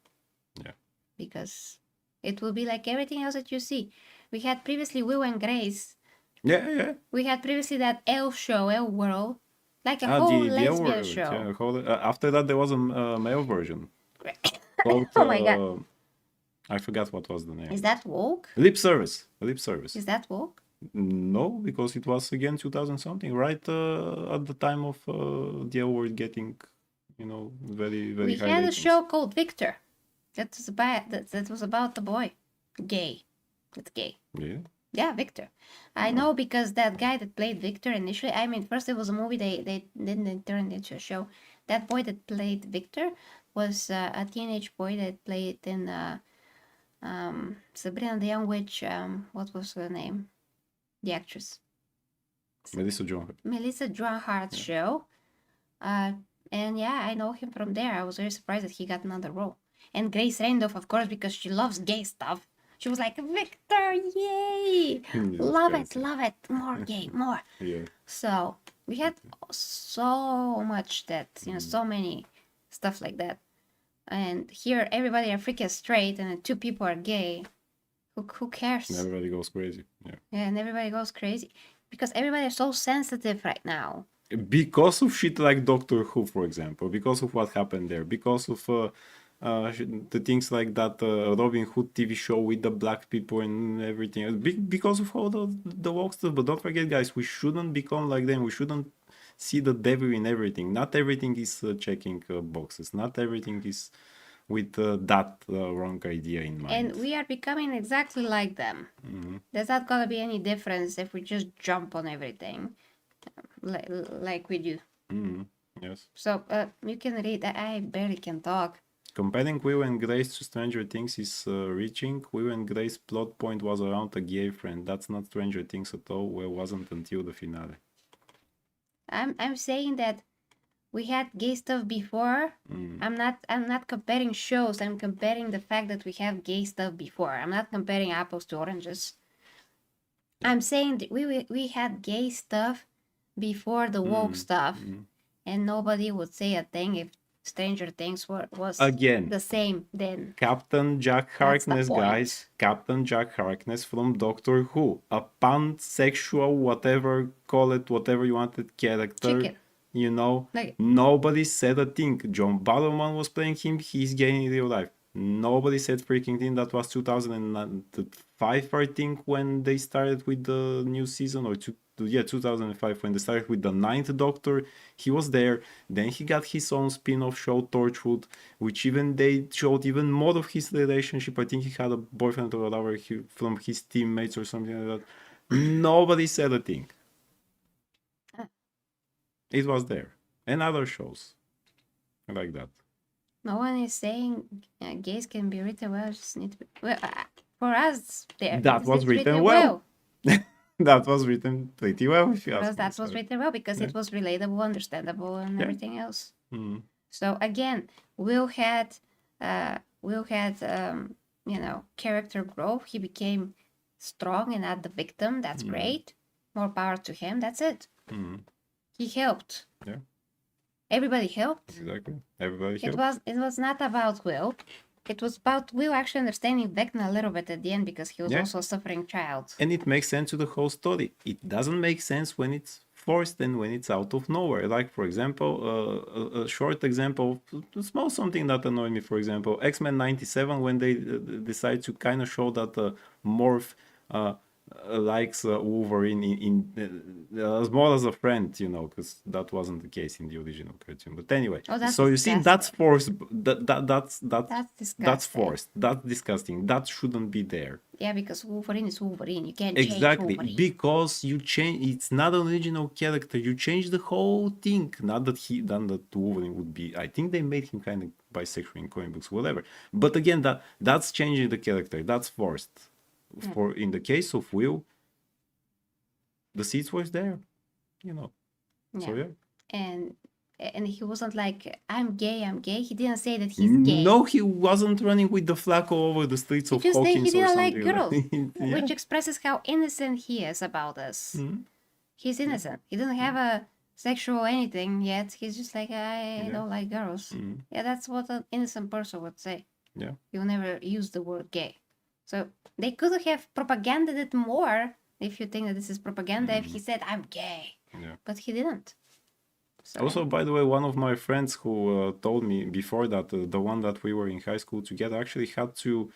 Yeah. Because it will be like everything else that you see. We had previously Will and Grace. Yeah. We had previously that elf show, Elf World, like a whole lesbian show. Yeah, after that, there was a male version. Called, oh my god. I forgot what was the name. Is that woke? Lip service. Lip service. Is that woke? No, because it was again 2000 something, right at the time of the award getting, very, very high We had ratings. a show called Victor. That was about the boy. Gay. That's gay. Yeah. Yeah, Victor. I know because that guy that played Victor initially, I mean, first it was a movie, they didn't turn it into a show. That boy that played Victor was a teenage boy that played in Sabrina the Young Witch. What was her name? The actress. Melissa Joan Hart. Melissa Joan Hart's show. And yeah, I know him from there. I was very surprised that he got another role. And Grace Randolph, of course, because she loves gay stuff. She was like, Victor, yay! Love it, more gay, more. Yeah. So we had so much that, so many stuff like that. And here everybody are freaking straight and then two people are gay. Who cares? And everybody goes crazy. Yeah. Yeah, and everybody goes crazy. Because everybody is so sensitive right now. Because of shit like Doctor Who, for example, because of what happened there, because of the things like that Robin Hood TV show with the black people and everything, because of all the woke stuff. But don't forget, guys, we shouldn't become like them. We shouldn't see the devil in everything. Not everything is checking boxes. Not everything is with that wrong idea in mind. And we are becoming exactly like them. Mm-hmm. There's not gonna be any difference if we just jump on everything like we do. Mm-hmm. Yes. So you can read. I barely can talk. Comparing Will and Grace to Stranger Things is reaching. Will and Grace's plot point was around a gay friend. That's not Stranger Things at all. Well, wasn't until the finale. I'm saying that we had gay stuff before. I'm not comparing shows. I'm comparing the fact that we have gay stuff before. I'm not comparing apples to oranges. I'm saying that we had gay stuff before the woke stuff, and nobody would say a thing if Stranger Things was again the same then. Captain Jack Harkness, guys. Captain Jack Harkness from Doctor Who. A pansexual, whatever, call it whatever you wanted, character. Chicken. Nobody said a thing. John Barrowman was playing him. He's gay in real life. Nobody said freaking thing. That was 2005, I think, when they started with the new season, or 2005, when they started with the 9th Doctor. He was there. Then he got his own spin-off show, Torchwood, which even they showed even more of his relationship. I think he had a boyfriend or whatever from his teammates or something like that. Nobody said a thing. It was there. And other shows like that. No one is saying gays can be written well. Just need to be, for us, that was written well. That was written pretty well. If you ask me, that was written well because it was relatable, understandable, and everything else. So again, Will had character growth. He became strong and not the victim. That's great. More power to him. That's it. He helped. Yeah. Everybody helped. Exactly. Everybody helped. It was not about Will. It was about Will actually understanding Vecna a little bit at the end because he was also a suffering child. And it makes sense to the whole story. It doesn't make sense when it's forced and when it's out of nowhere. Like, for example, a short example, small something that annoyed me, for example, X-Men 97, when they decide to kind of show that Morph likes Wolverine as more as a friend, because that wasn't the case in the original cartoon. But anyway, so you see, that's forced. That's disgusting. That's forced. That's disgusting. That shouldn't be there. Yeah, because Wolverine is Wolverine. You can't exactly change Wolverine. Because you change. It's not an original character. You change the whole thing. Not that Wolverine would be. I think they made him kind of bisexual in comic books, whatever. But again, that's changing the character. That's forced. For in the case of Will, the seeds was there, So and he wasn't like, I'm gay. He didn't say that he's gay. No, he wasn't running with the flag all over the streets of Hawkins. He didn't like girls, yeah. which expresses how innocent he is about us. He's innocent. He doesn't have a sexual anything yet. He's just like, I don't like girls. Yeah, that's what an innocent person would say. Yeah, you'll never use the word gay. So they could have propaganded it more, if you think that this is propaganda, if he said, I'm gay. Yeah. But he didn't. So. Also, by the way, one of my friends who told me before that the one that we were in high school together actually had to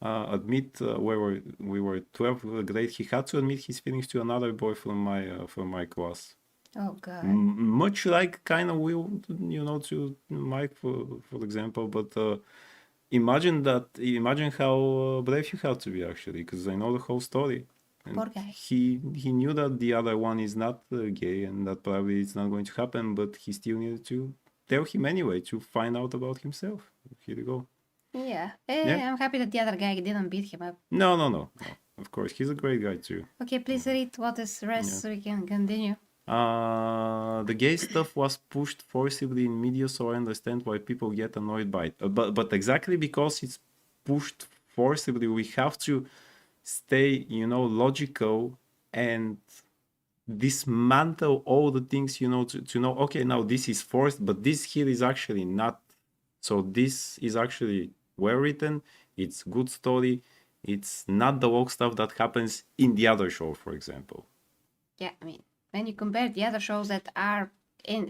admit we were 12th grade. He had to admit his feelings to another boy from my class. Oh God. Much like kind of will, to Mike for example. But imagine how brave you have to be actually, because I know the whole story. And Poor guy. he knew that the other one is not gay and that probably it's not going to happen, but he still needed to tell him anyway to find out about himself. Here you go. Yeah. Yeah. I'm happy that the other guy didn't beat him up. No. Of course, he's a great guy too. Okay, please read what is the rest so we can continue. The gay stuff was pushed forcibly in media, so I understand why people get annoyed by it. But exactly because it's pushed forcibly, we have to stay, logical and dismantle all the things, to know, okay, now this is forced, but this here is actually not. So this is actually well written. It's good story. It's not the woke stuff that happens in the other show, for example. Yeah, I mean, when you compare the other shows that are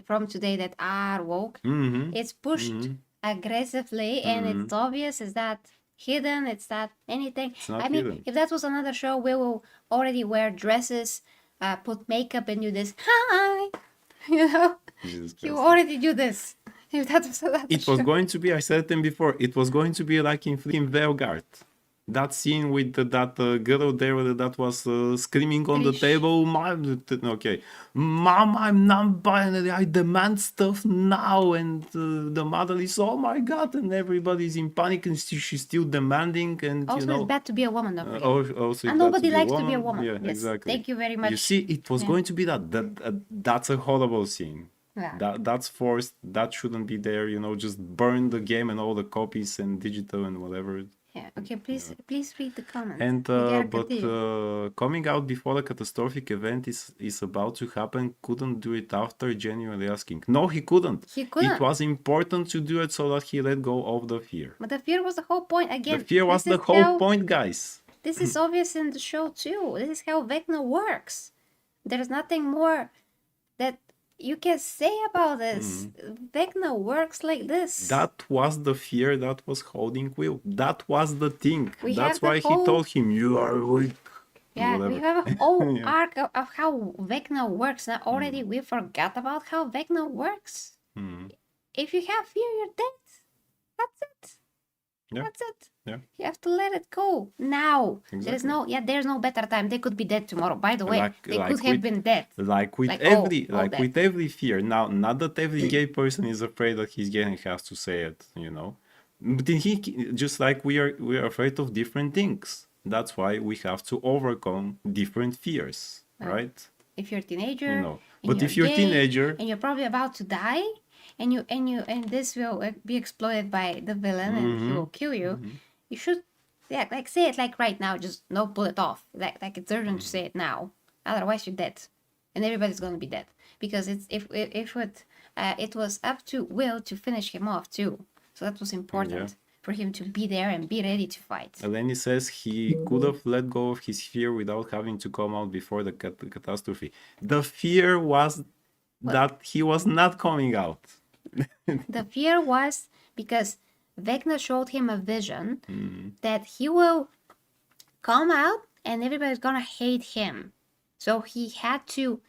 from today that are woke, it's pushed aggressively, and it's obvious. It's not hidden. It's not anything. I mean, hidden. if that was another show, we will already wear dresses, put makeup, and do this. Hi, you already do this. If that was another it was going to be, I said them before, it was going to be like in Velgard. That scene with that girl there that was screaming on the table, Mom, I'm non-binary, I demand stuff now. And the mother is, oh my God, and everybody's in panic, and she's still demanding. And also, it's bad to be a woman, don't forget. Also and nobody likes to be a woman. Yeah, yes, exactly. Thank you very much. You see, it was going to be that's a horrible scene. Yeah. That's forced. That shouldn't be there. Just burn the game and all the copies and digital and whatever. Yeah. Okay. Please read the comments. And coming out before a catastrophic event is about to happen. Couldn't do it after. Genuinely asking. No, he couldn't. He couldn't. It was important to do it so that he let go of the fear. But the fear was the whole point. Again, the fear was the whole point, guys. This is obvious in the show too. This is how Vecna works. There's nothing more that you can say about this. Vecna works like this. That was the fear that was holding Will. That was the thing. That's why he told him, you are weak. Yeah, whatever. We have a whole arc of how Vecna works. Now already we forgot about how Vecna works. If you have fear, you're dead. That's it. Yeah. That's it. Yeah. You have to let it go now. Exactly. There's no better time. They could be dead tomorrow. By the way, they could have been dead. With every fear. Now, not that every gay person is afraid that he's gay and has to say it, But then just like we are afraid of different things. That's why we have to overcome different fears, right? If you're a teenager, but if you're a teenager and you're probably about to die, and this will be exploited by the villain, and he will kill you. You should, say it like right now. Just no, pull it off. Like it's urgent to say it now. Otherwise, you're dead, and everybody's gonna be dead because it was up to Will to finish him off too. So that was important for him to be there and be ready to fight. Eleni says he could have let go of his fear without having to come out before the catastrophe. The fear was that he was not coming out. The fear was because Vecna showed him a vision that he will come out and everybody's gonna hate him. So he had to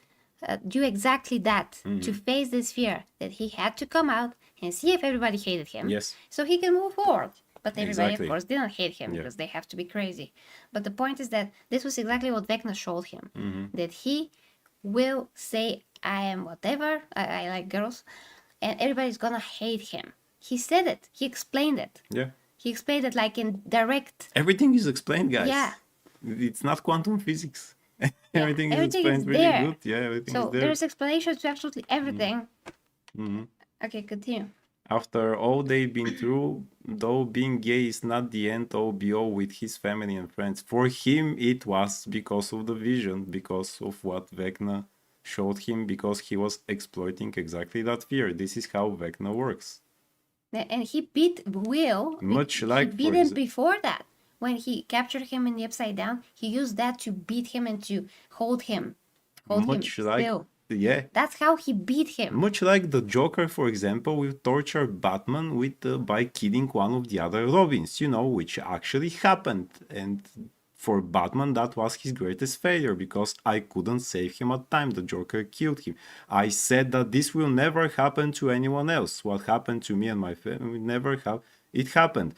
do exactly that to face this fear, that he had to come out and see if everybody hated him. Yes. So he can move forward. But everybody, of course, didn't hate him because they have to be crazy. But the point is that this was exactly what Vecna showed him, that he will say, I am whatever, I like girls, and everybody's gonna hate him. He said it. He explained it. Yeah. He explained it like in direct. Everything is explained, guys. Yeah. It's not quantum physics. Everything is explained really good. Yeah, everything is there. There's explanations to absolutely everything. Okay, continue. After all they've been through, though being gay is not the end all be all with his family and friends. For him, it was because of the vision, because of what Vecna showed him, because he was exploiting exactly that fear. This is how Vecna works. And he beat Will. He beat him before that. When he captured him in the Upside Down, he used that to beat him and to hold him. Much like Yeah. That's how he beat him. Much like the Joker, for example, will torture Batman with by killing one of the other Robins, which actually happened. And for Batman, that was his greatest failure because I couldn't save him at time. The Joker killed him. I said that this will never happen to anyone else. What happened to me and my family will never have. It happened.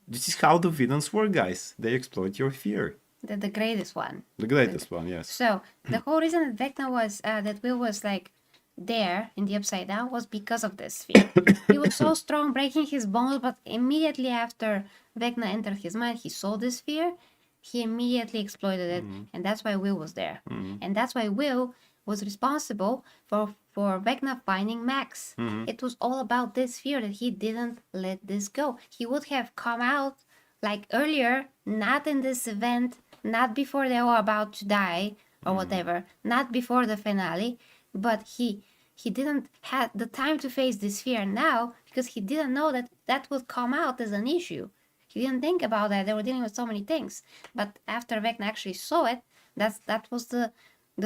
This is how the villains work, guys. They exploit your fear. The greatest one. The greatest one, yes. So the whole reason that Vecna was that Will was like there in the Upside Down was because of this fear. He was so strong, breaking his bones, but immediately after Vecna entered his mind, he saw this fear. He immediately exploited it, and that's why Will was there, and that's why Will was responsible for Vecna finding Max. It was all about this fear that he didn't let this go. He would have come out like earlier, not in this event, not before they were about to die or whatever, not before the finale, but he didn't have the time to face this fear now because he didn't know that that would come out as an issue. He didn't think about that. They were dealing with so many things. But after Vecna actually saw it, that was the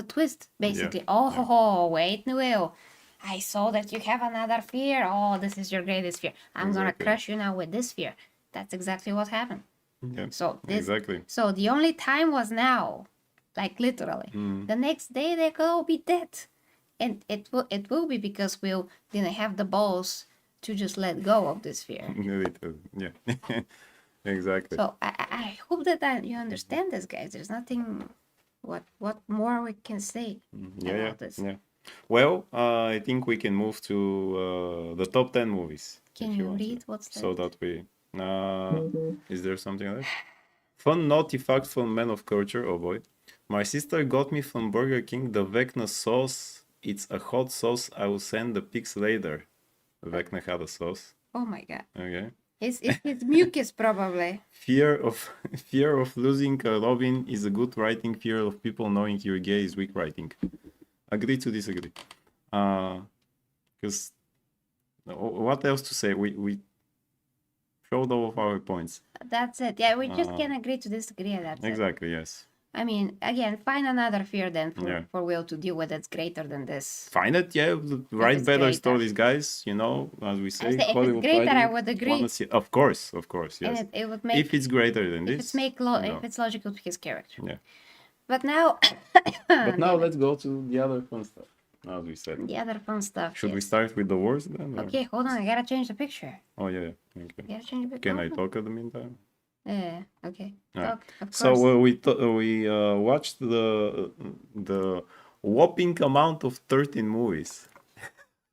twist, basically. Yeah. Wait, Will. I saw that you have another fear. Oh, this is your greatest fear. I'm gonna crush you now with this fear. That's exactly what happened. Yeah. So exactly. So the only time was now, like literally. The next day they could all be dead, and it will be because Will didn't have the balls to just let go of this fear. Yeah. Exactly. So I hope that you understand this, guys. There's nothing. What more we can say about this? Yeah. Well, I think we can move to the top 10 movies. Can you read what's that? So that we. Is there something else? Fun naughty facts from Men of Culture. Oh boy. My sister got me from Burger King the Vecna sauce. It's a hot sauce. I will send the pics later. Vecna had a sauce. Oh my god. Okay. It's mucus probably. Fear of losing a Robin is a good writing. Fear of people knowing you're gay is weak writing. Agree to disagree. Because what else to say? We showed all of our points. That's it. Yeah, we just can agree to disagree. That's exactly. Yes. I mean, again, find another fear then for Will to deal with that's greater than this. Find it, yeah. Write better stories, guys. As we say. If it's greater, I would agree. Of course, yes. And it would make, if it's greater than this. If it's logical to his character. Yeah. But now... let's go to the other fun stuff, as we said. The other fun stuff, Should we start with the worst then? Okay, hold on. I gotta change the picture. Oh, yeah. Okay. Gotta change the picture. Can I talk at the meantime? Yeah, okay. Talk, of course. So we watched the whopping amount of 13 movies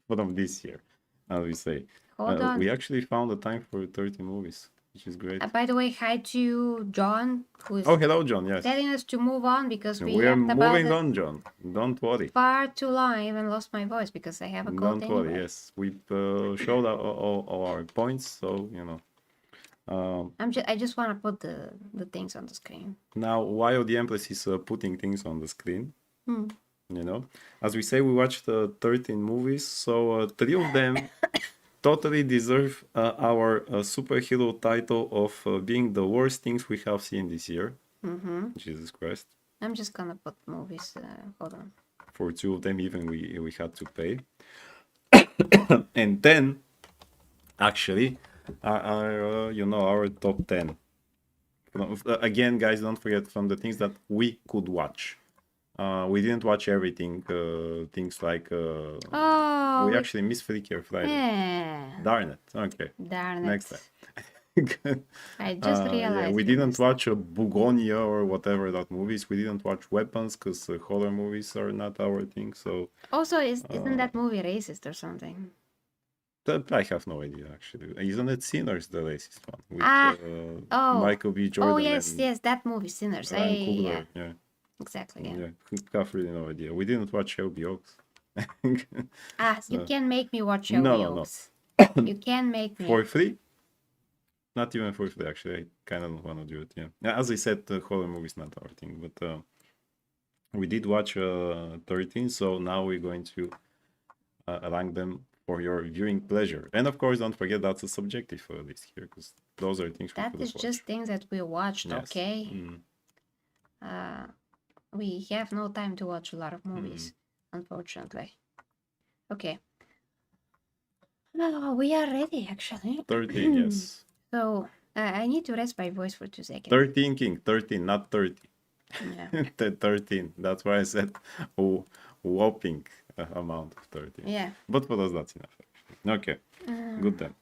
from this year, as we say. Hold on. We actually found the time for 13 movies, which is great. By the way, hi to John, who is hello, John. Yes. telling us to move on because we are moving on, John. Don't worry. Far too long. I even lost my voice because I have a cold. Don't worry. Yes, we showed all our points, so I just want to put the things on the screen. Now, while the Empress is putting things on the screen, as we say, we watched 13 movies, so 3 of them totally deserve our superhero title of being the worst things we have seen this year. Jesus Christ. I'm just gonna put movies. Hold on. For 2 of them, even we had to pay. And then, actually, our top 10. Again, guys, don't forget from the things that we could watch. We didn't watch everything. Things like we actually missed Freakier Friday. Yeah. Darn it. Okay. Darn it. Next time. I just realized. We didn't watch Bugonia or whatever that movies. We didn't watch Weapons because horror movies are not our thing. So. Also, isn't that movie racist or something? I have no idea, actually. Isn't it Sinners, the racist one? With, Michael B. Jordan. Oh, yes, that movie, Sinners. Yeah. Exactly, yeah. I have really no idea. We didn't watch Shelby Oaks. You can make me watch Shelby Oaks. No. You can make me. For free? Not even for free, actually. I kind of don't want to do it, yeah. As I said, horror movies not our thing, but we did watch 13, so now we're going to rank them for your viewing pleasure. And of course, don't forget that's a subjective list here, because those are things we that is just things that we watched, yes. Okay? We have no time to watch a lot of movies. unfortunately. Okay. No, we are ready actually. 13, yes. So I need to rest my voice for 2 seconds. 13, King. 13, not 30. Yeah. 13. That's why I said whopping amount of 13. Yeah. But for us, that's enough. Okay. Good then.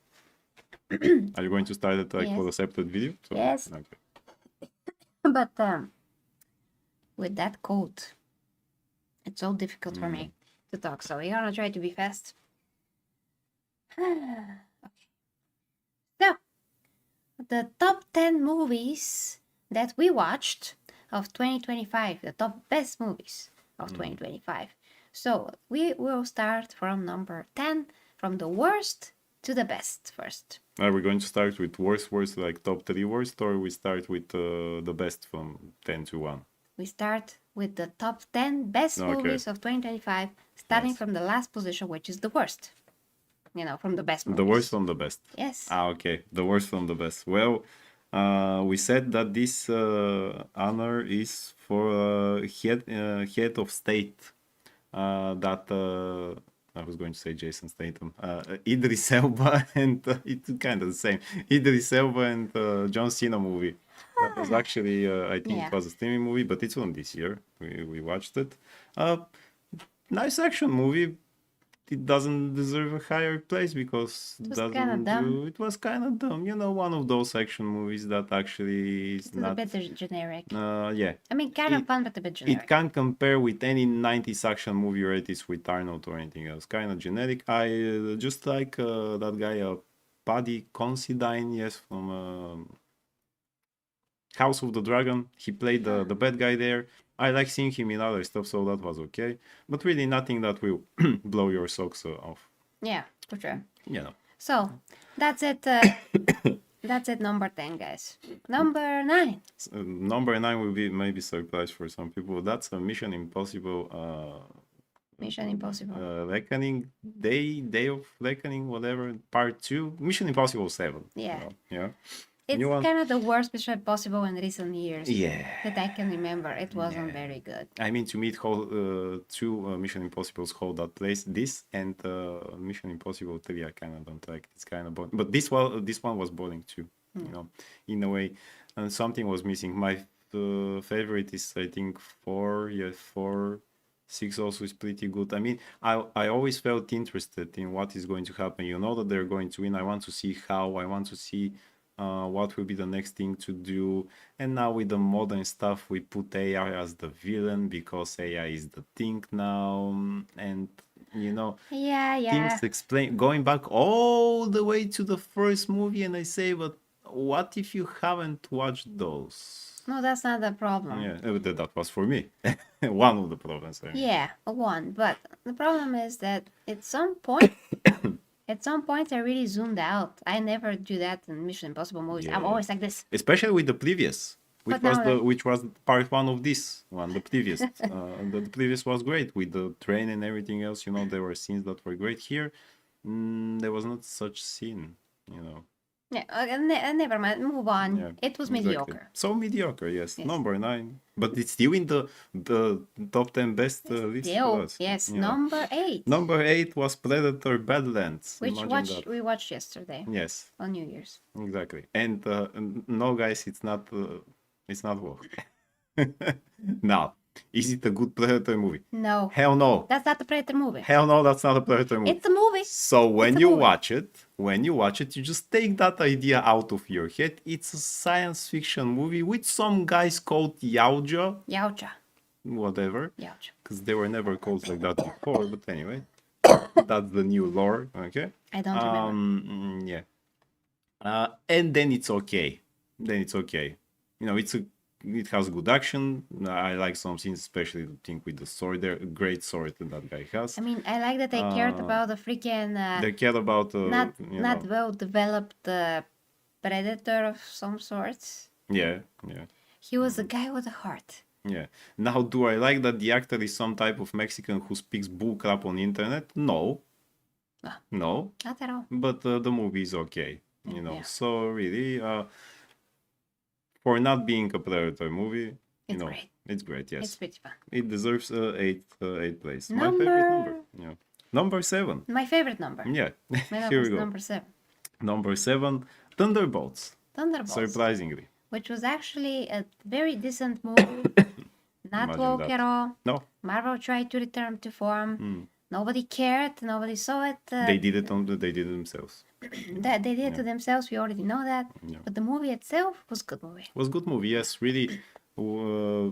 Are you going to start it like Yes. for a separate video? So, Yes. Okay. But with that code, it's so difficult for me to talk. So we're gonna try to be fast. Okay. So the top 10 movies that we watched of 2025, the top best movies of 2025. So we will start from number 10, from the worst to the best first. Are we going to start with worst, like top 3 worst, or we start with the best from 10 to 1? We start with the top 10 best movies of 2025, starting from the last position, which is the worst. You know, from the best movies. The worst from the best. Yes. Okay. The worst from the best. Well, we said that this honor is for head of state. That I was going to say Jason Statham, Idris Elba, and it's kind of the same. Idris Elba and John Cena movie. That was actually, I think it was a streaming movie, but it's from this year. We watched it. Nice action movie. It doesn't deserve a higher place because it was kind of dumb. You know, one of those action movies that actually is not a bit generic. Yeah. I mean, kind of fun, but a bit generic. It can't compare with any 90s action movie or it is with Arnold or anything else. Kind of generic. I just like that guy, Paddy Considine, yes, from House of the Dragon. He played the bad guy there. I like seeing him in other stuff, so that was okay. But really nothing that will blow your socks off. Yeah, for sure. You know. So, that's it. That's it, number 10, guys. Number 9. Number 9 will be maybe surprise for some people. That's a Mission Impossible. Mission Impossible. Reckoning, Day of Reckoning, whatever, part 2. Mission Impossible 7. Yeah. You know? Yeah. It's kind of the worst Mission Impossible in recent years. Yeah. That I can remember. It wasn't very good. I mean, to me, two Mission Impossibles hold that place. This and Mission Impossible 3, I kind of don't like. It's kind of boring. But this one was boring too. You know, in a way, and something was missing. My favorite is, I think, 4. Yeah, 4. 6 also is pretty good. I mean, I always felt interested in what is going to happen. You know that they're going to win. I want to see how. I want to see what will be the next thing to do. And now with the modern stuff, we put AI as the villain because AI is the thing now. And, you know, things explain, going back all the way to the first movie. And I say, but what if you haven't watched those? No, that's not the problem. Yeah, that was for me. One of the problems. I mean. Yeah, one. But the problem is that at some point... At some point, I really zoomed out. I never do that in Mission Impossible movies. I'm always like this. Especially with the previous, which was part 1 of this one, the previous. The previous was great with the train and everything else. You know, there were scenes that were great. Here, there was not such scene. You know. Yeah, never mind. Move on. Yeah, it was mediocre. So mediocre, yes. Number 9, but it's still in the top 10 best list for us. Yes, number 8. Number 8 was Predator: Badlands. Which we watched yesterday. Yes. On New Year's. Exactly. And no, guys, it's not work. Now, is it a good Predator movie? No. Hell no. That's not a Predator movie. Hell no, that's not a Predator movie. It's a movie. So when you watch it, you just take that idea out of your head. It's a science fiction movie with some guys called Yaoja. Whatever. Yaoja. Because they were never called like that before, but anyway. That's the new lore, okay? I don't remember. Yeah. And then it's okay. You know, it has good action. I like some scenes, especially the thing with the sword. There, great sword that guy has. I mean, I like that they cared about the freaking. They cared about not well developed predator of some sorts. Yeah. He was a guy with a heart. Yeah. Now, do I like that the actor is some type of Mexican who speaks bullcrap on the internet? No. No. Not at all. But the movie is okay. You know. So really. For not being a Predator movie, it's great. It's great. Yes, It's pretty fun. it deserves eighth place. My Number... favorite number. Yeah, number 7. My favorite number. Yeah, My here number we is go. number 7. Number 7, Thunderbolts. Thunderbolts. Surprisingly, Which was actually a very decent movie. Not Imagine woke that. at all. No, Marvel tried to return to form. Nobody cared. Nobody saw it. they did it they did it themselves. That they did it to themselves. We already know that. Yeah. But the movie itself was a good movie. Was good movie. Yes, really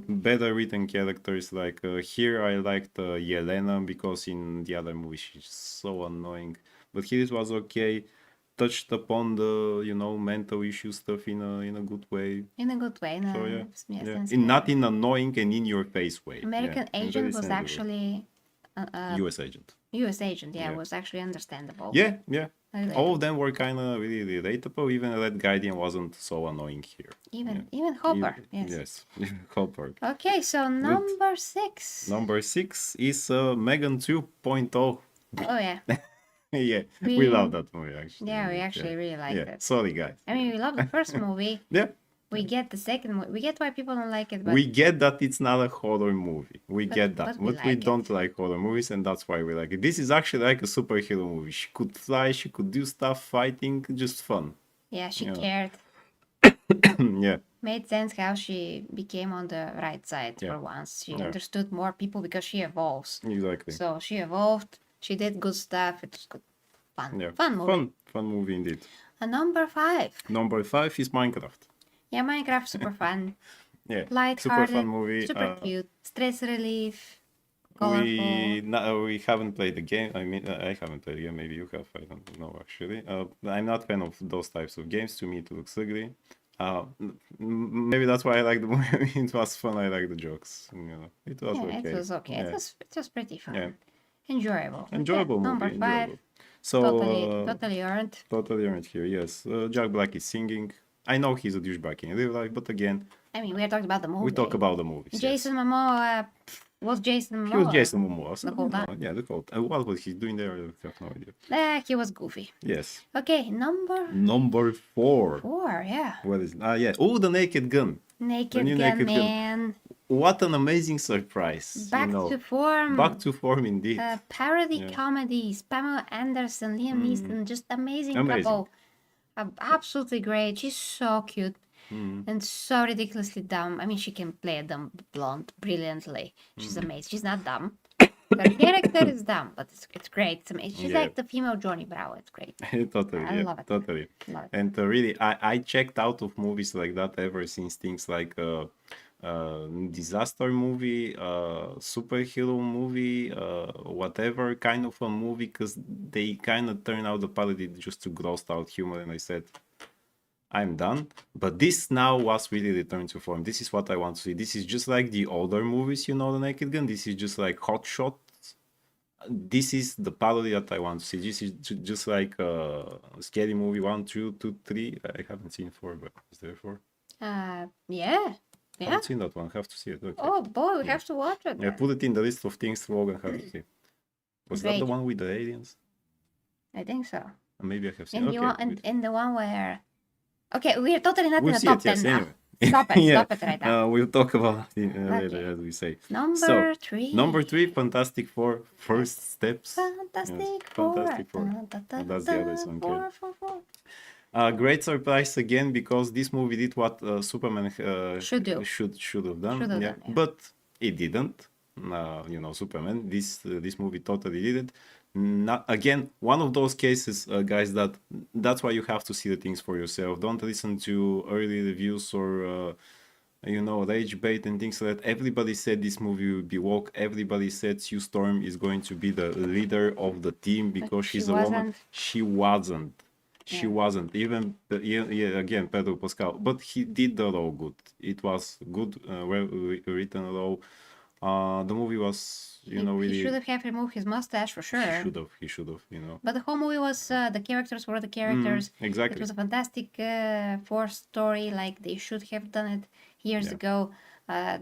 better written characters. Like here, I liked Yelena because in the other movie she's so annoying. But here it was okay. Touched upon the mental issue stuff in a good way. In a good way. So yeah, sensitive. not in annoying and in your face way. American yeah, Agent was actually U.S. agent. U.S. Agent. Yeah, Yeah. was actually understandable. Yeah. Relatable. All of them were kind of really relatable. Even Red Guardian wasn't so annoying here. Even Hopper. Yes. Hopper. Okay, so number 6. Number 6 is Megan 2.0. Oh yeah. Yeah, we love that movie actually. Yeah, we actually really liked it. Sorry, guys. I mean, we love the first movie. Yeah. We get the second movie. We get why people don't like it, but We get that it's not a horror movie. We get that. but we But we like don't it. like horror movies, and that's why we like it. This is actually like a superhero movie. She could fly, she could do stuff, fighting, just fun. yeah, she Yeah. cared. Yeah. Made sense how she became on the right side Yeah. for once. She Yeah. understood more people because she evolves. Exactly. So she evolved. She did good stuff. It was good. Fun. Yeah. Fun movie. Fun movie indeed. And number 5. Number 5 is Minecraft. Yeah, Minecraft, super fun. Yeah. Light-hearted. Super fun movie. Super cute. Stress relief. Colorful. We haven't played the game. I mean, I haven't played the game. Maybe you have. I don't know actually. I'm not fan of those types of games. To me, it looks ugly. Maybe that's why I like the movie. It was fun. I like the jokes. It was okay. It was okay. Yeah. It was pretty fun. Yeah. Enjoyable. Enjoyable Yeah, movie. Number 5. Enjoyable. So Totally earned. totally earned here. Yes, Jack Black is singing. I know he's a douchebag in real life, but again, I mean, we are talking about the movie. we talk about the movies. yes. Jason Momoa was Jason Momoa. He was Jason Momoa. So The whole no, time. yeah, the whole time. What was he doing there? I have no idea. He was goofy. Yes. Okay, number Number 4. 4. Yeah. What is? Yeah. Oh, the Naked Gun. Naked new Gun Naked Gun. Man. What an amazing surprise. Back to form. Back to form indeed. Parody comedies. Pamela Anderson, Liam Neeson, just amazing couple. Absolutely great. She's so cute. And so ridiculously dumb. I mean, she can play a dumb blonde brilliantly. She's amazing. She's not dumb. Her character is dumb, but it's great. It's amazing. She's Yeah. like the female Johnny Bravo. It's great. Totally. I yeah, love it. Totally. Love it. And really, I checked out of movies like that ever since things like disaster movie, superhero movie, whatever kind of a movie, because they kind of turn out the parody just to gross out humor. And I said, I'm done. But this now was really return to form. This is what I want to see. This is just like the older movies, the Naked Gun. This is just like Hot Shot. This is the parody that I want to see. This is just like Scary Movie 1, 2, 3. I haven't seen 4, but is there 4? Yeah. I Yeah. haven't seen that one. Have to see it. Okay. Oh boy, we have to watch it. Yeah, then. put it in the list of things Logan have to see. Was that the Great. one with the aliens? I think so. Maybe I have seen And it. the Okay, one, good. and the one where. Okay, we are totally not We'll in the see top it, yes, 10 now. anyway. Stop it, Yeah, stop it right now. we'll talk about it later, Okay. as we say. Number So, 3. Number 3, Fantastic Four, First Steps. Fantastic Yes, Four. Fantastic Four. Dun, dun, dun, That's the other dun, song, four, yeah. four, four. Great surprise again, because this movie did what Superman Should do. should have done. Should have yeah. done, yeah. But it didn't. Superman. This movie totally did it. Not again one of those cases, guys. That's why you have to see the things for yourself. Don't listen to early reviews or rage bait and things like that. Everybody said this movie will be woke. Everybody said Sue Storm is going to be the leader of the team because she she's a woman. wasn't. She wasn't. She Yeah. wasn't. Even again, Pedro Pascal, but he did the role good. It was good, well written role. The movie was, He really. should have removed his mustache for sure. He should have. But the whole movie was the characters were the characters. Exactly. It was a fantastic Force story. Like they should have done it years Yeah. ago.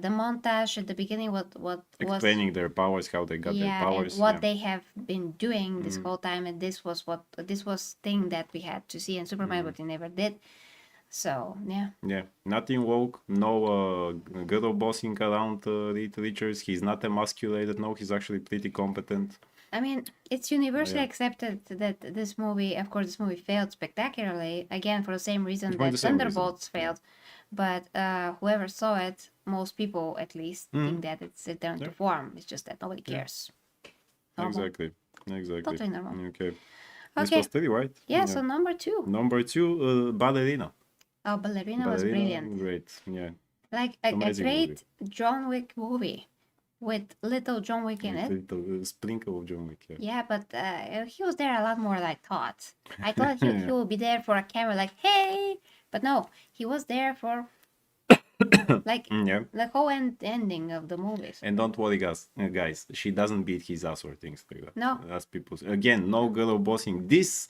The montage at the beginning, what was Explaining their powers, how they got their powers. and what yeah. they have been doing this whole time, and this was thing that we had to see in Superman, but we never did. So yeah. Yeah, nothing woke, no girl bossing around Reed Richards. He's not emasculated. No, he's actually pretty competent. I mean, it's universally accepted that this movie, of course, this movie failed spectacularly, again, for the same reason that Thunderbolts failed. But whoever saw it, most people at least, think that it's returned to form. It's just that nobody cares. Exactly. Totally normal. Okay. This was 3, right? Yeah, so number 2. Number 2, Ballerina. Oh, Ballerina was brilliant. Great, yeah. Like a great John Wick movie with little John Wick in it. Little sprinkle of John Wick, yeah. Yeah, but he was there a lot more than I thought. I thought he would be there for a camera, like, hey! But no, he was there for like the whole ending of the movies. And don't worry, guys, she doesn't beat his ass or things like that. No. As people say. Again, no girl bossing. This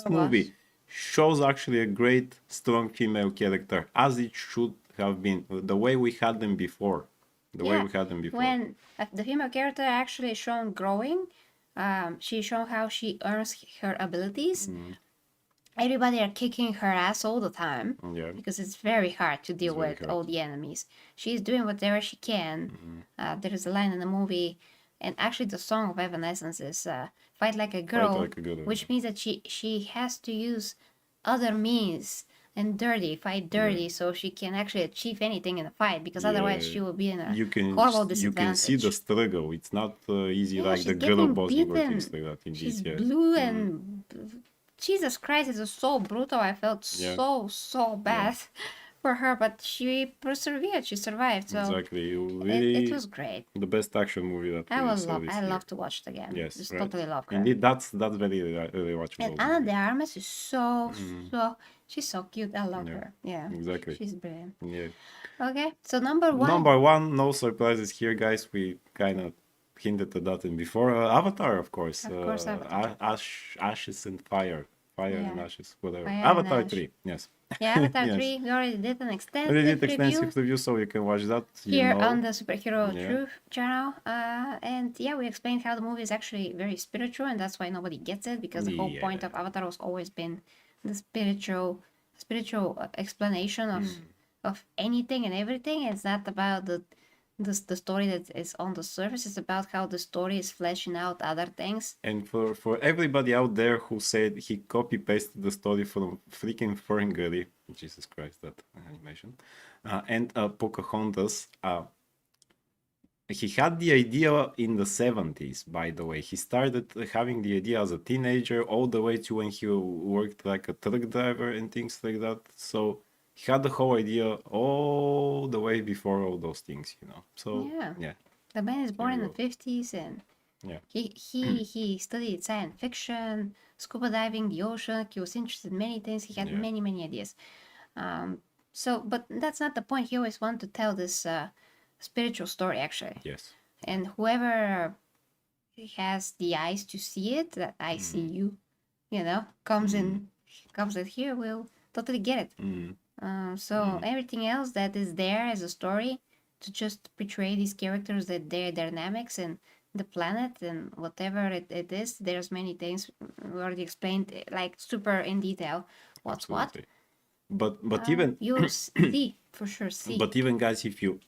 movie shows actually a great, strong female character, as it should have been. The way we had them before. When the female character actually shown growing, she shown how she earns her abilities. Everybody are kicking her ass all the time because it's very hard to deal with all the enemies. She's doing whatever she can. There is a line in the movie, and actually the song of Evanescence is "Fight like a girl," which means that she has to use other means and fight dirty, so she can actually achieve anything in a fight, because otherwise she will be in a horrible disadvantage. You can see the struggle. It's not easy like the girl bossing or things like that. Indeed, she's blue and Jesus Christ, it was so brutal. I felt so bad for her, but she persevered. She survived. So exactly, really, it was great. The best action movie that I love to watch it again. Yes, just totally love her. Indeed, that's very watchable. And Anna de Armas is so she's so cute. I love her. Yeah, exactly. She's brilliant. Yeah. Okay, so number 1. Number 1, no surprises here, guys. We kind of hinted at that in before. Avatar, of course. Avatar. Ashes and Fire. And Ashes, whatever. Fire Avatar 3, yes. Yeah, Avatar 3, we already did an extensive review, so you can watch that. Here on the Superhero Truth channel. And yeah, we explained how the movie is actually very spiritual, and that's why nobody gets it, because the whole point of Avatar was always been the spiritual explanation of anything and everything. It's not about the story that is on the surface. It's about how the story is fleshing out other things. And for everybody out there who said he copy pasted the story from freaking Ferngully, Jesus Christ, that animation, and Pocahontas, he had the idea in the 70s, by the way. He started having the idea as a teenager, all the way to when he worked like a truck driver and things like that. So he had the whole idea all the way before all those things, So yeah. The man is born in the 50s, and he studied science fiction, scuba diving, the ocean. He was interested in many things. He had many ideas. But that's not the point. He always wanted to tell this spiritual story, actually. Yes. And whoever has the eyes to see it, that I see you, comes in here, will totally get it. So everything else that is there as a story to just portray these characters, that their dynamics and the planet and whatever it is, there's many things we already explained, like super in detail what's Absolutely. But even you'll see for sure. But even, guys, if you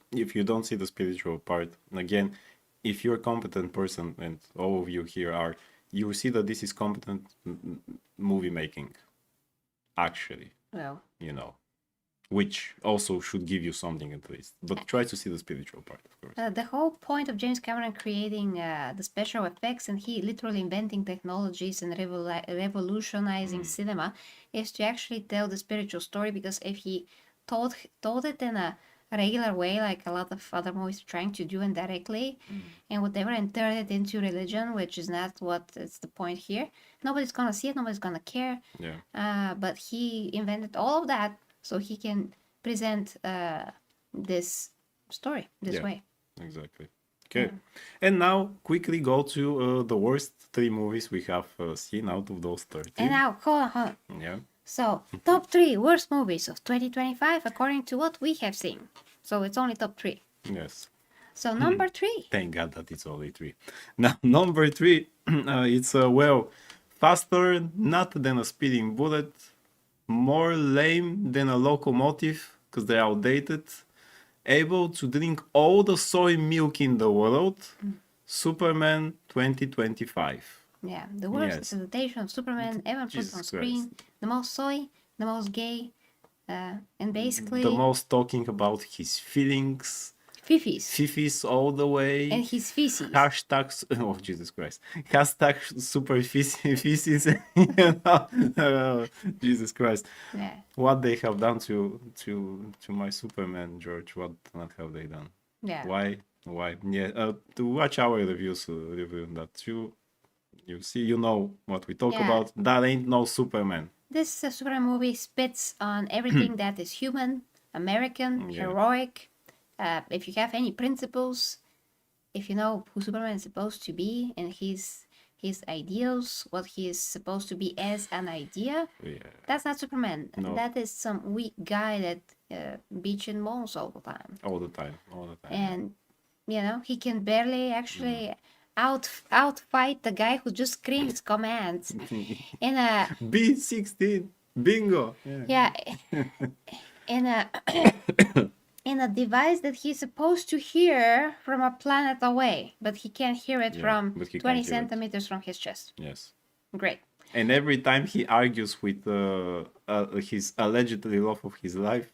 don't see the spiritual part, again, if you're a competent person, and all of you here are, you will see that this is competent movie making, actually. Well, which also should give you something at least. But try to see the spiritual part, of course. The whole point of James Cameron creating the special effects, and he literally inventing technologies and revolutionizing cinema, is to actually tell the spiritual story. Because if he told it in a regular way, like a lot of other movies are trying to do indirectly, and whatever, and turn it into religion, which is not what is the point here, nobody's gonna see it, nobody's gonna care. But he invented all of that so he can present this story this way. Exactly. Okay. And now quickly go to the worst 3 movies we have seen out of those 30. And now, hold on. Yeah. So, top 3 worst movies of 2025 according to what we have seen. So it's only top 3. Yes. So number 3. Thank God that it's only 3. Now, number 3, it's faster not than a speeding bullet. more lame than a locomotive because they're outdated, able to drink all the soy milk in the world. Superman 2025. Yeah, the worst Yes. presentation of Superman ever put Jesus on screen. Christ. The most soy, the most gay, and basically The most talking about his feelings, fifis fifis all the way. and his feces. Hashtag, oh Jesus Christ. Hashtag super feces. You know? Jesus Christ. Yeah, What they have done to my Superman, George? What have they done? yeah. Why? Yeah. To watch our reviews, review that you see, you know what we talk Yeah. about. That ain't no Superman. This Superman movie spits on everything that is human, American, Yeah. heroic. If you have any principles, if you know who Superman is supposed to be and his ideals, what he is supposed to be as an idea, Yeah. that's not Superman. No. That is some weak guy that bitching moans all the time. All the time. And you know he can barely actually outfight the guy who just screams commands in a B16 bingo. yeah in a in a device that he's supposed to hear from a planet away, but he can't hear it from but he 20 can't hear it. centimeters from his chest. Yes. Great. And every time he argues with his allegedly love of his life,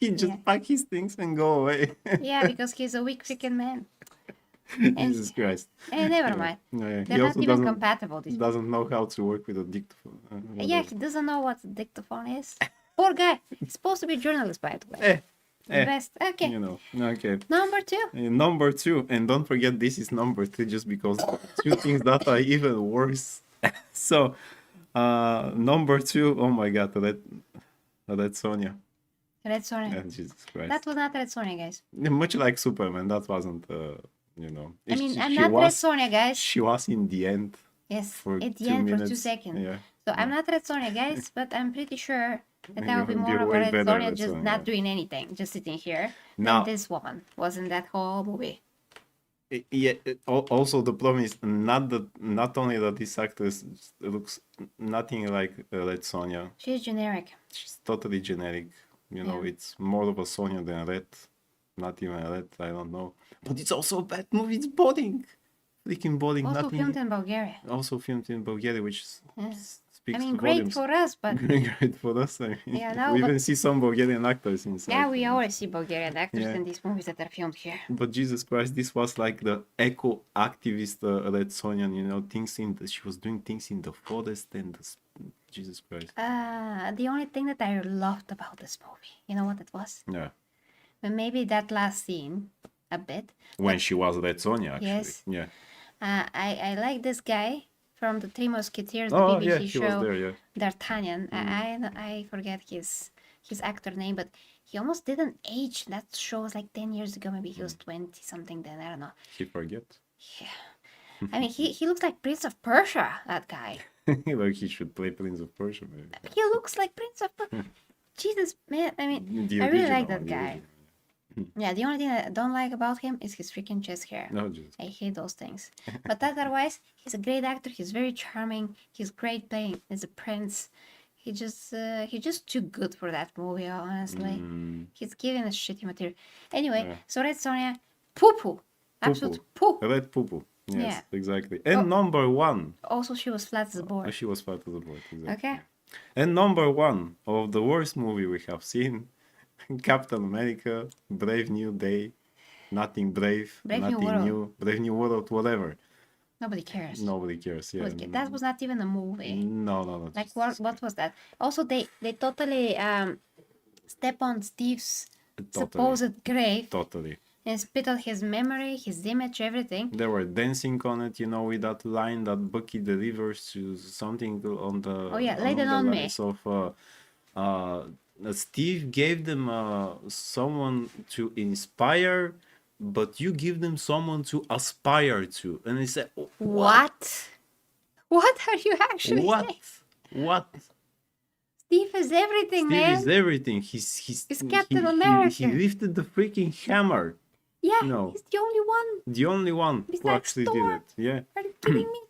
he just Yeah. pack his things and go away. Yeah, because he's a weak freaking man. Jesus Christ. And never mind. Yeah, They're not even compatible. These doesn't know how to work with a dictaphone. Yeah, he doesn't know what a dictaphone is. Poor guy. He's supposed to be a journalist, by the way. The best. Okay. You know. Okay. Number 2. Number 2, and don't forget this is number 3 just because two things that are even worse. So, number 2, oh my god, Red Sonja. Red Sonja. Yeah, Jesus Christ. That was not Red Sonja, guys. Much like Superman, that wasn't, you know. I mean, I'm not Red Sonja, guys. She was in the end. Yes, For at the 2 end for 2 minutes. seconds. Yeah. So I'm not Red Sonja, guys, but I'm pretty sure that I You will be will be more of a way Red better Sonja Red just Sonja, not yeah. doing anything, just sitting here. Now- Than this woman was in that whole movie. Yeah. Also, the problem is not only that this actress looks nothing like Red Sonja. She's generic. She's totally generic. You know, Yeah. it's more of a Sonja than Red. Not even Red, I don't know. But it's also a bad movie. It's boring. Freaking boring. Also Nothing. filmed in Bulgaria. Also filmed in Bulgaria, which Yes. speaks I mean, volumes. great for us, but Great for us. I mean, Yeah, no, we but- even see some Bulgarian actors inside. yeah, we always see Bulgarian actors Yeah. in these movies that are filmed here. But Jesus Christ, this was like the eco activist Red Sonja. You know, she was doing things in the forest and Jesus Christ. The only thing that I loved about this movie, you know what it was? Yeah, Well, maybe that last scene a bit. when she was Red Sonja, actually. Yes. Yeah. I like this guy from the Three Musketeers, the Oh BBC yeah, he was show, there. Yeah. D'Artagnan. I forget his actor name, but he almost didn't age. That show was like 10 years ago. Maybe he was 20 something then. I don't know. He forget. Yeah. I mean, he looks like Prince of Persia. That guy. Like he should play Prince of Persia, maybe. He looks like Prince of Persia. Jesus, man. I mean, The I really like original, that the guy. original. Yeah, the only thing I don't like about him is his freaking chest hair. No, Jesus. I hate those things. But otherwise, he's a great actor. He's very charming. He's great playing as a prince. He's just too good for that movie, honestly. He's giving us shitty material. Anyway, Yeah. so Red Sonja, poo-poo. Absolute poo. Red Poo-Poo. Yes, Yeah. exactly. And Oh. number 1. Also, she was flat as a board. She was part of the board. Exactly. Okay. And number 1 of the worst movie we have seen, Captain America, Brave New Day, Nothing Brave, Brave New Nothing World. New, Brave New World, whatever. Nobody cares. Nobody cares. Yeah. Nobody cares. That was not even a movie. No. Like what was that? Also, they totally step on Steve's supposed grave Totally. and spit out his memory, his image, everything. They were dancing on it, you know, with that line that Bucky delivers to something on the. Oh, yeah, lay it on me. lines of, Steve gave them someone to inspire, but you give them someone to aspire to, and they said, What? What are you actually What? saying? What? Steve is everything, Steve man. is everything. He's Captain he America. lifted the freaking hammer. Yeah, No. he's the only one. The only one who Besides actually Thor. did it. Yeah. Are you kidding me?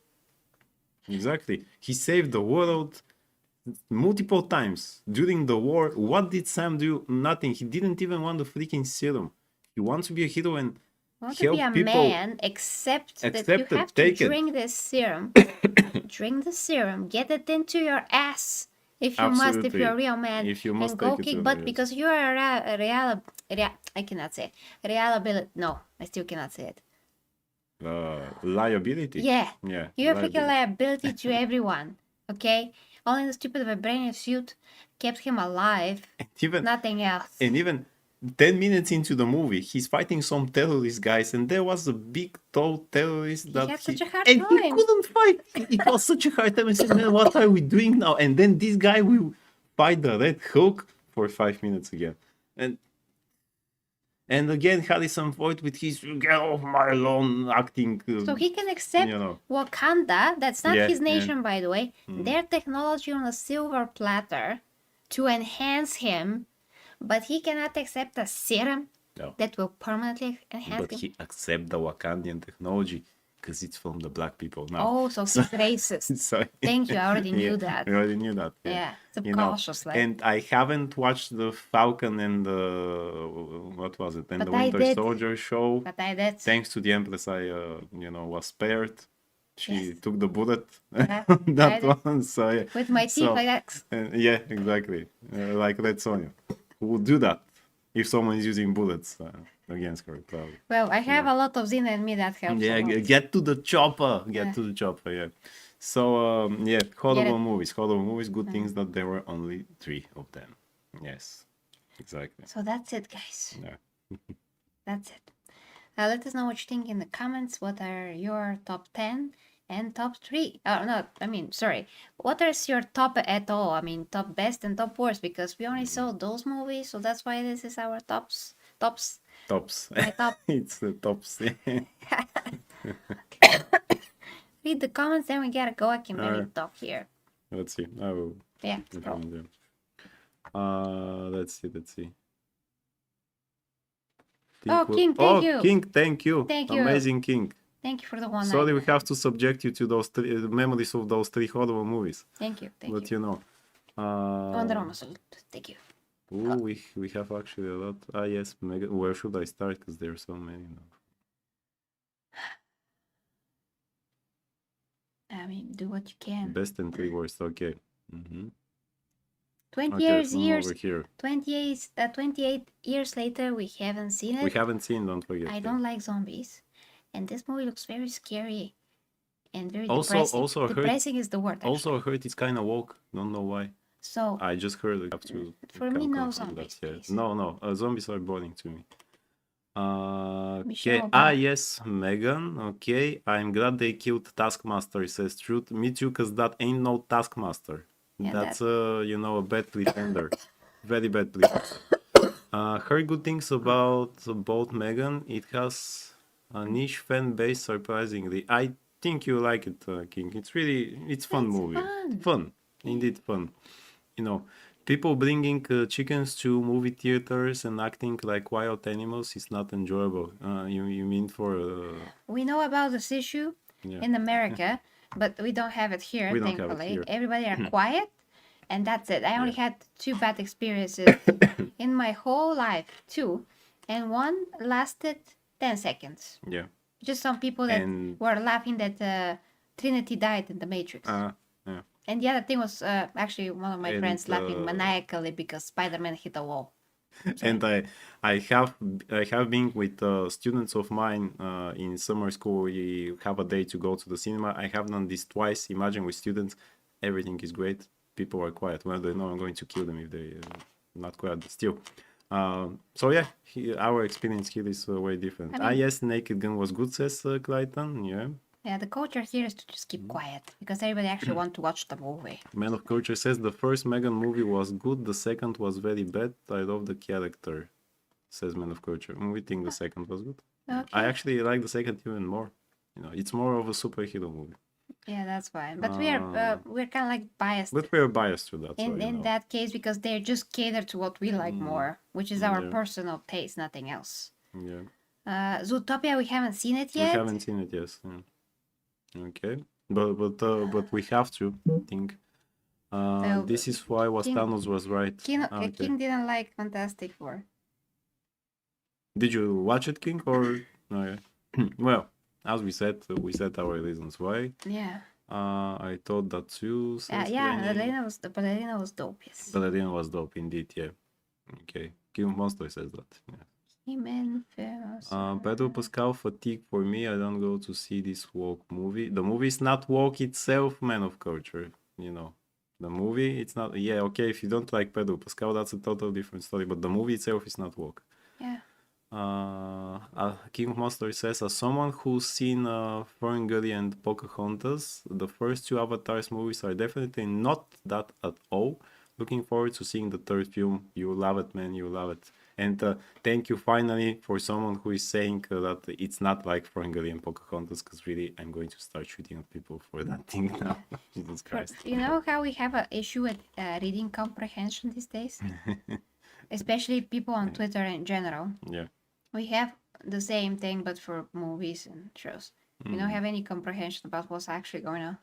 Exactly. He saved the world multiple times during the war. What did Sam do? Nothing. He didn't even want the freaking serum. He wants to be a hero and want to be a people. man, except that you Accept it, have to take it. drink this serum. Drink the serum, get it into your ass if you must, if Absolutely. you're a real man, If you must and go take it kick to butt the- because you are I cannot say it. Reliability. No, I still cannot say it. Liability. Yeah, Yeah. you're a freaking liability to everyone. Okay, only the stupid vibranium suit kept him alive. Even Nothing else. And even 10 minutes into the movie, he's fighting some terrorist guys, and there was a big, tall terrorist that had such a hard and he time. couldn't fight. It was such a hard time. I said, man, what are we doing now? And then this guy will fight the Red Hulk for 5 minutes again. And again, Harrison Ford with his "get off my lawn" acting. So he can accept Wakanda, that's not his nation, by the way, their technology on a silver platter to enhance him, but he cannot accept a serum that will permanently enhance him. But he accepts the Wakandian technology because it's from the black people now. Oh, so he's racist. Thank you, I already knew that. You already knew that. Yeah, subconsciously. And I haven't watched the Falcon and the what was it? And But the Winter Soldier show. But I did. Thanks to the Empress, I was spared. She took the bullet. Yeah, that one. So yeah. With my teeth like that. Yeah, exactly. Like Red Sonja. Who would do that if someone is using bullets against her? Probably. Well, I have a lot of Xena in me that helps. Yeah, get to the chopper. Get to the chopper. Yeah. So horrible movies. Good things that there were only 3 of them. Yes, exactly. So that's it, guys. Yeah. That's it. Let us know what you think in the comments. What are your top 10 and top 3? Oh, no, I mean, sorry. What is your top at all? I mean, top best and top worst, because we only saw those movies, so that's why this is our tops. My top. It's the tops. Read the comments, then we gotta go. I can maybe talk here. Let's see. I will. Yeah. Let's see. King, thank you. King, thank you. Thank you. Amazing King. Thank you for the one. Sorry, we have to subject you to those memories of those 3 horrible movies. Thank you. But you know. Wonder Woman salute. Thank you. Oh, we have actually a lot. Yes, where should I start? Because there are so many now. I mean, do what you can. Best and 3 worst. Okay. 28 years later, we haven't seen it. We haven't seen, don't forget. I don't like zombies. And this movie looks very scary and very depressing. Also depressing is the word. Actually. Also, I heard it's kind of woke. Don't know why. So I just heard it. Have to. For me, no zombies. No. Zombies are boring to me. Okay. Yes, Megan. Okay. I'm glad they killed Taskmaster, says Truth. Me too, because that ain't no Taskmaster. Yeah, that's a bad pretender. Very bad pretender. Heard good things about both Megan. It has a niche fan base, surprisingly. I think you like it, King. It's fun movie. Fun. Indeed fun. People bringing chickens to movie theaters and acting like wild animals is not enjoyable. You mean for... We know about this issue in America, but we don't have it here, thankfully. Everybody are quiet, and that's it. I only had 2 bad experiences in my whole life, 2. And one lasted 10 seconds. Yeah. Just some people that were laughing that Trinity died in the Matrix. And the other thing was actually one of my friends laughing maniacally because Spider-Man hit a wall. And I have been with students of mine in summer school. We have a day to go to the cinema. I have done this twice. Imagine with students, everything is great. People are quiet. Well, they know I'm going to kill them if they not quiet. But still. So yeah, our experience here is way different. Yes, Naked Gun was good, says Clayton. Yeah. Yeah, the culture here is to just keep quiet because everybody actually wants to watch the movie. Man of Culture says the first Megan movie was good, the second was very bad. I love the character, says Man of Culture. We think the second was good. Okay. I actually like the second even more. It's more of a superhero movie. Yeah, that's fine. But we're kind of like biased. But we're biased to that. In that case, because they're just catered to what we like more, which is our personal taste, nothing else. Yeah. Zootopia, we haven't seen it yet. We haven't seen it, yes. Yeah. Okay, but we have to think. This is why Thanos was right. King didn't like Fantastic Four. Did you watch it, King, or no? Well, as we said our reasons why. Yeah. I thought that too. Yeah. The ballerina was dope. Yes. Ballerina was dope indeed. Yeah. Okay. King of Monsters says that. Yeah. He-Man famous. Pedro Pascal fatigue for me. I don't go to see this woke movie. The movie is not woke itself, man of culture. You know, the movie it's not. Yeah, okay. If you don't like Pedro Pascal, that's a total different story. But the movie itself is not woke. Yeah. King of Monsters says, as someone who's seen Ferngully and Pocahontas, the first two Avatars movies are definitely not that at all. Looking forward to seeing the third film. You will love it, man. You will love it. And thank you finally for someone who is saying that it's not like Ferngully and Pocahontas, because really I'm going to start shooting at people for that thing now. Jesus Christ. But you know how we have an issue with reading comprehension these days? Especially people on Twitter in general. Yeah. We have the same thing, but for movies and shows. We don't have any comprehension about what's actually going on.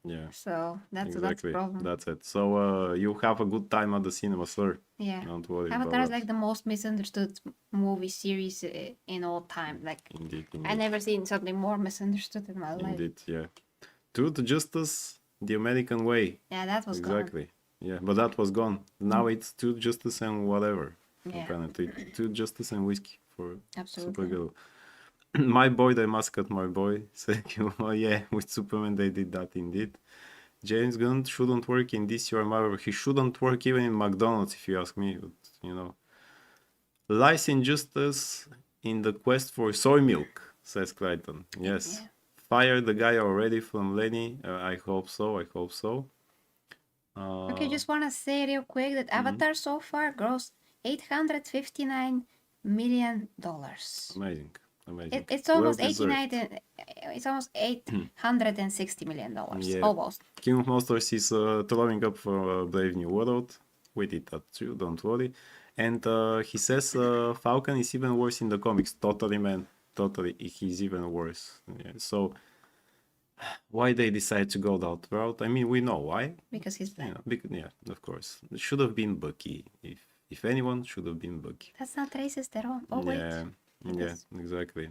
Yeah. So that's exactly. the problem. That's it. So you have a good time at the cinema, sir. Yeah. Don't worry Avatar is about like the most misunderstood movie series in all time. Like, indeed. I never seen something more misunderstood in my life. Indeed, yeah. Truth, justice, the American way. Yeah, that was exactly. Gone. Yeah, but that was gone. Now it's truth, justice, and whatever. Yeah. Apparently, truth, justice, and whiskey for Absolutely. Supergirl. My boy, the mascot, my boy. Thank you. Oh yeah, with Superman they did that indeed. James Gunn shouldn't work in DC or Marvel. He shouldn't work even in McDonald's, if you ask me. But, you know, lies injustice in the quest for soy milk, says Clayton. Yes. Yeah. Fire the guy already from Lenny. I hope so. I hope so. Okay, just want to say real quick that Avatar so far grossed $859 million. Amazing. Amazing. It's almost it's almost $860 million. Yeah. Almost. King of Monsters is throwing up for Brave New World. We did that too, don't worry. And he says Falcon is even worse in the comics. Totally, man. Totally. He's even worse. Yeah. So why they decide to go that route? I mean, we know why. Because he's black. Yeah, of course. It should have been Bucky. If anyone, should have been Bucky. That's not racist at all. Oh, wait. Yeah, exactly.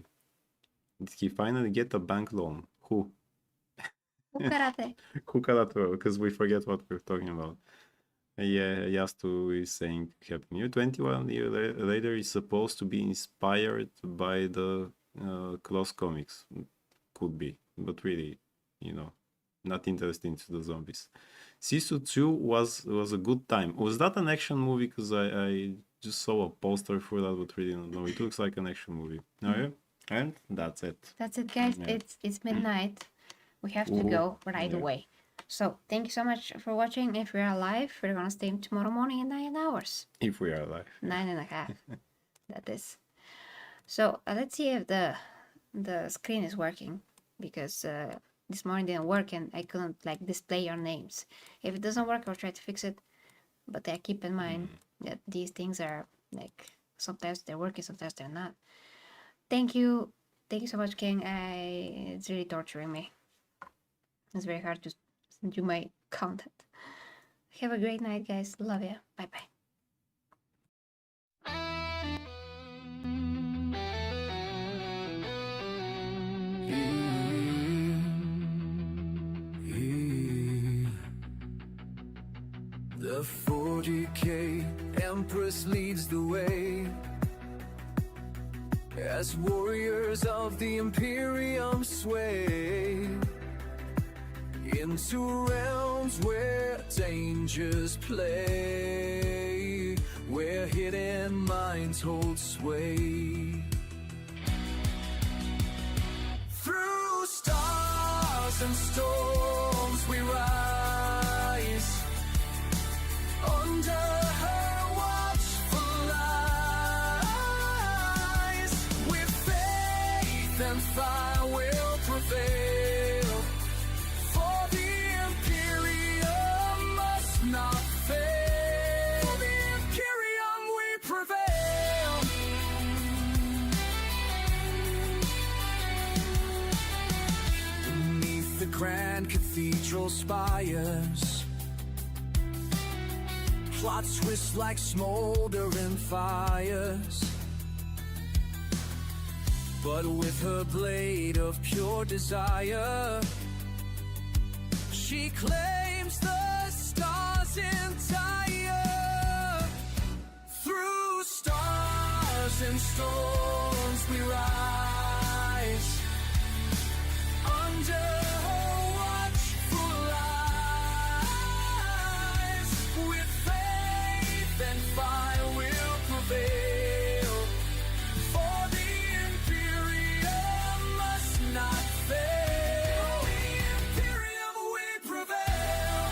Did he finally get a bank loan? Who? Who karate? Who karate? Because we forget what we're talking about. Yeah, Yastu is saying Happy New Year. 21 years later is supposed to be inspired by the Close comics. Could be, but really, you know, not interested into the zombies. Sisu 2 was a good time. Was that an action movie? Because I just saw a poster for that, but really don't know. It looks like an action movie. Oh, yeah? And that's it. That's it, guys. Yeah. It's midnight. We have to go right away. So thank you so much for watching. If we're alive, we're gonna stay tomorrow morning in 9 hours. If we are alive. 9.5. That is. So let's see if the screen is working, because this morning didn't work and I couldn't like display your names. If it doesn't work, I'll try to fix it. But keep in mind that these things are like sometimes they're working, sometimes they're not. Thank you so much, King. It's really torturing me. It's very hard to do my content. Have a great night, guys. Love you. Bye bye. The 40K Empress leads the way as warriors of the imperium sway into realms where dangers play, where hidden minds hold sway. Through stars and storms we rise, under her watchful eyes, with faith and fire will prevail, for the imperium must not fail. For the imperium we prevail. Beneath the grand cathedral spires, plots twist like smoldering fires. But with her blade of pure desire, she claims the stars entire. Through stars and storms we rise, under her watchful eyes. With faith and fire we'll prevail, for the imperium must not fail. The imperium we prevail.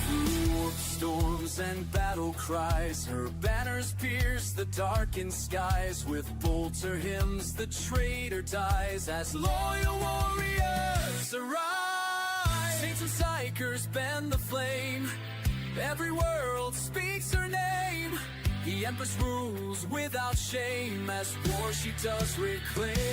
Through storms and battle cries, her banners pierce the darkened skies. With bolter hymns the traitor dies, as loyal warriors arise. Saints and psychers bend the flame, every world speaks her name. The Empress rules without shame, as war she does reclaim.